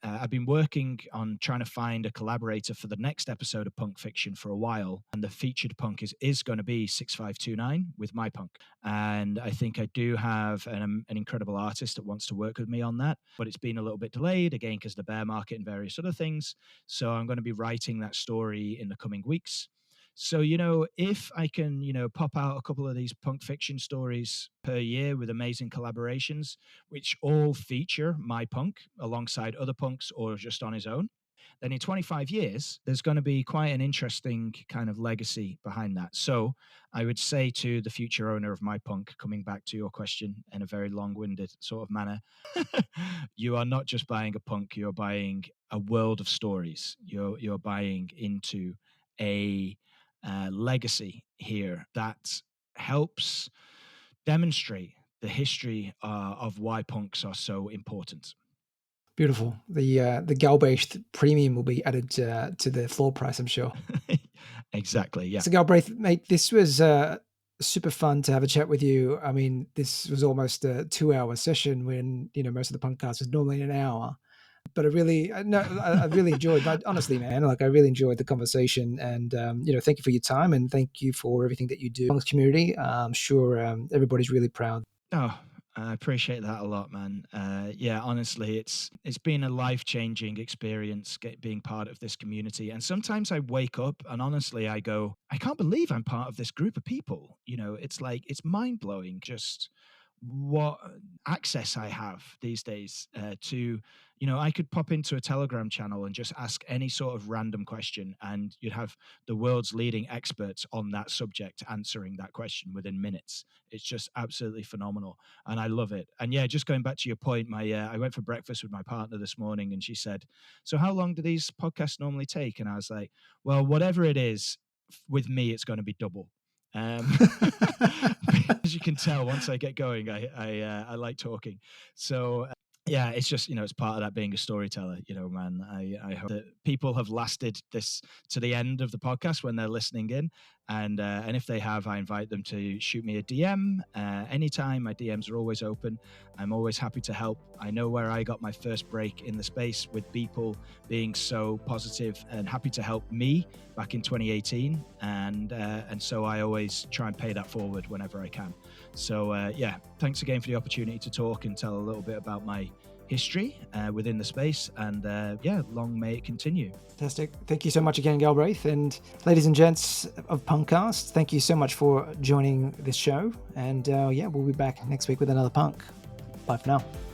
I've been working on trying to find a collaborator for the next episode of Punk Fiction for a while, and the featured punk is going to be 6529 with my punk. And I think I do have an incredible artist that wants to work with me on that, but it's been a little bit delayed, again, because the bear market and various other things. So I'm going to be writing that story in the coming weeks. So, if I can, pop out a couple of these Punk Fiction stories per year with amazing collaborations, which all feature my punk alongside other punks or just on his own, then in 25 years, there's going to be quite an interesting kind of legacy behind that. So I would say to the future owner of my punk, coming back to your question in a very long-winded sort of manner, you are not just buying a punk, you're buying a world of stories. You're buying into a legacy here that helps demonstrate the history of why punks are so important. Beautiful. The Galbraith premium will be added to the floor price, I'm sure. Exactly, yeah. So Galbraith, mate, this was super fun to have a chat with you. I mean, this was almost a 2-hour session when, most of the podcast is normally an hour. But I really enjoyed, but honestly, man, I really enjoyed the conversation, and, thank you for your time, and thank you for everything that you do in the community. I'm sure everybody's really proud. Oh, I appreciate that a lot, man. Yeah, honestly, it's been a life-changing experience being part of this community. And sometimes I wake up and honestly, I go, I can't believe I'm part of this group of people. It's like, it's mind-blowing just what access I have these days to, I could pop into a Telegram channel and just ask any sort of random question, and you'd have the world's leading experts on that subject answering that question within minutes. It's just absolutely phenomenal, and I love it. And yeah, just going back to your point, I went for breakfast with my partner this morning, and she said, so how long do these podcasts normally take? And I was like, well, whatever it is, with me, it's going to be double. As you can tell, once I get going, I like talking. So yeah, it's just, it's part of that being a storyteller, man. I hope that people have lasted this to the end of the podcast when they're listening in. And if they have, I invite them to shoot me a DM anytime. My DMs are always open. I'm always happy to help. I know where I got my first break in the space with people being so positive and happy to help me back in 2018. And so I always try and pay that forward whenever I can. So yeah, thanks again for the opportunity to talk and tell a little bit about my history within the space, and yeah, long may it continue. Fantastic. Thank you so much again, Galbraith. And ladies and gents of PunkCast, thank you so much for joining this show. And yeah, we'll be back next week with another punk. Bye for now.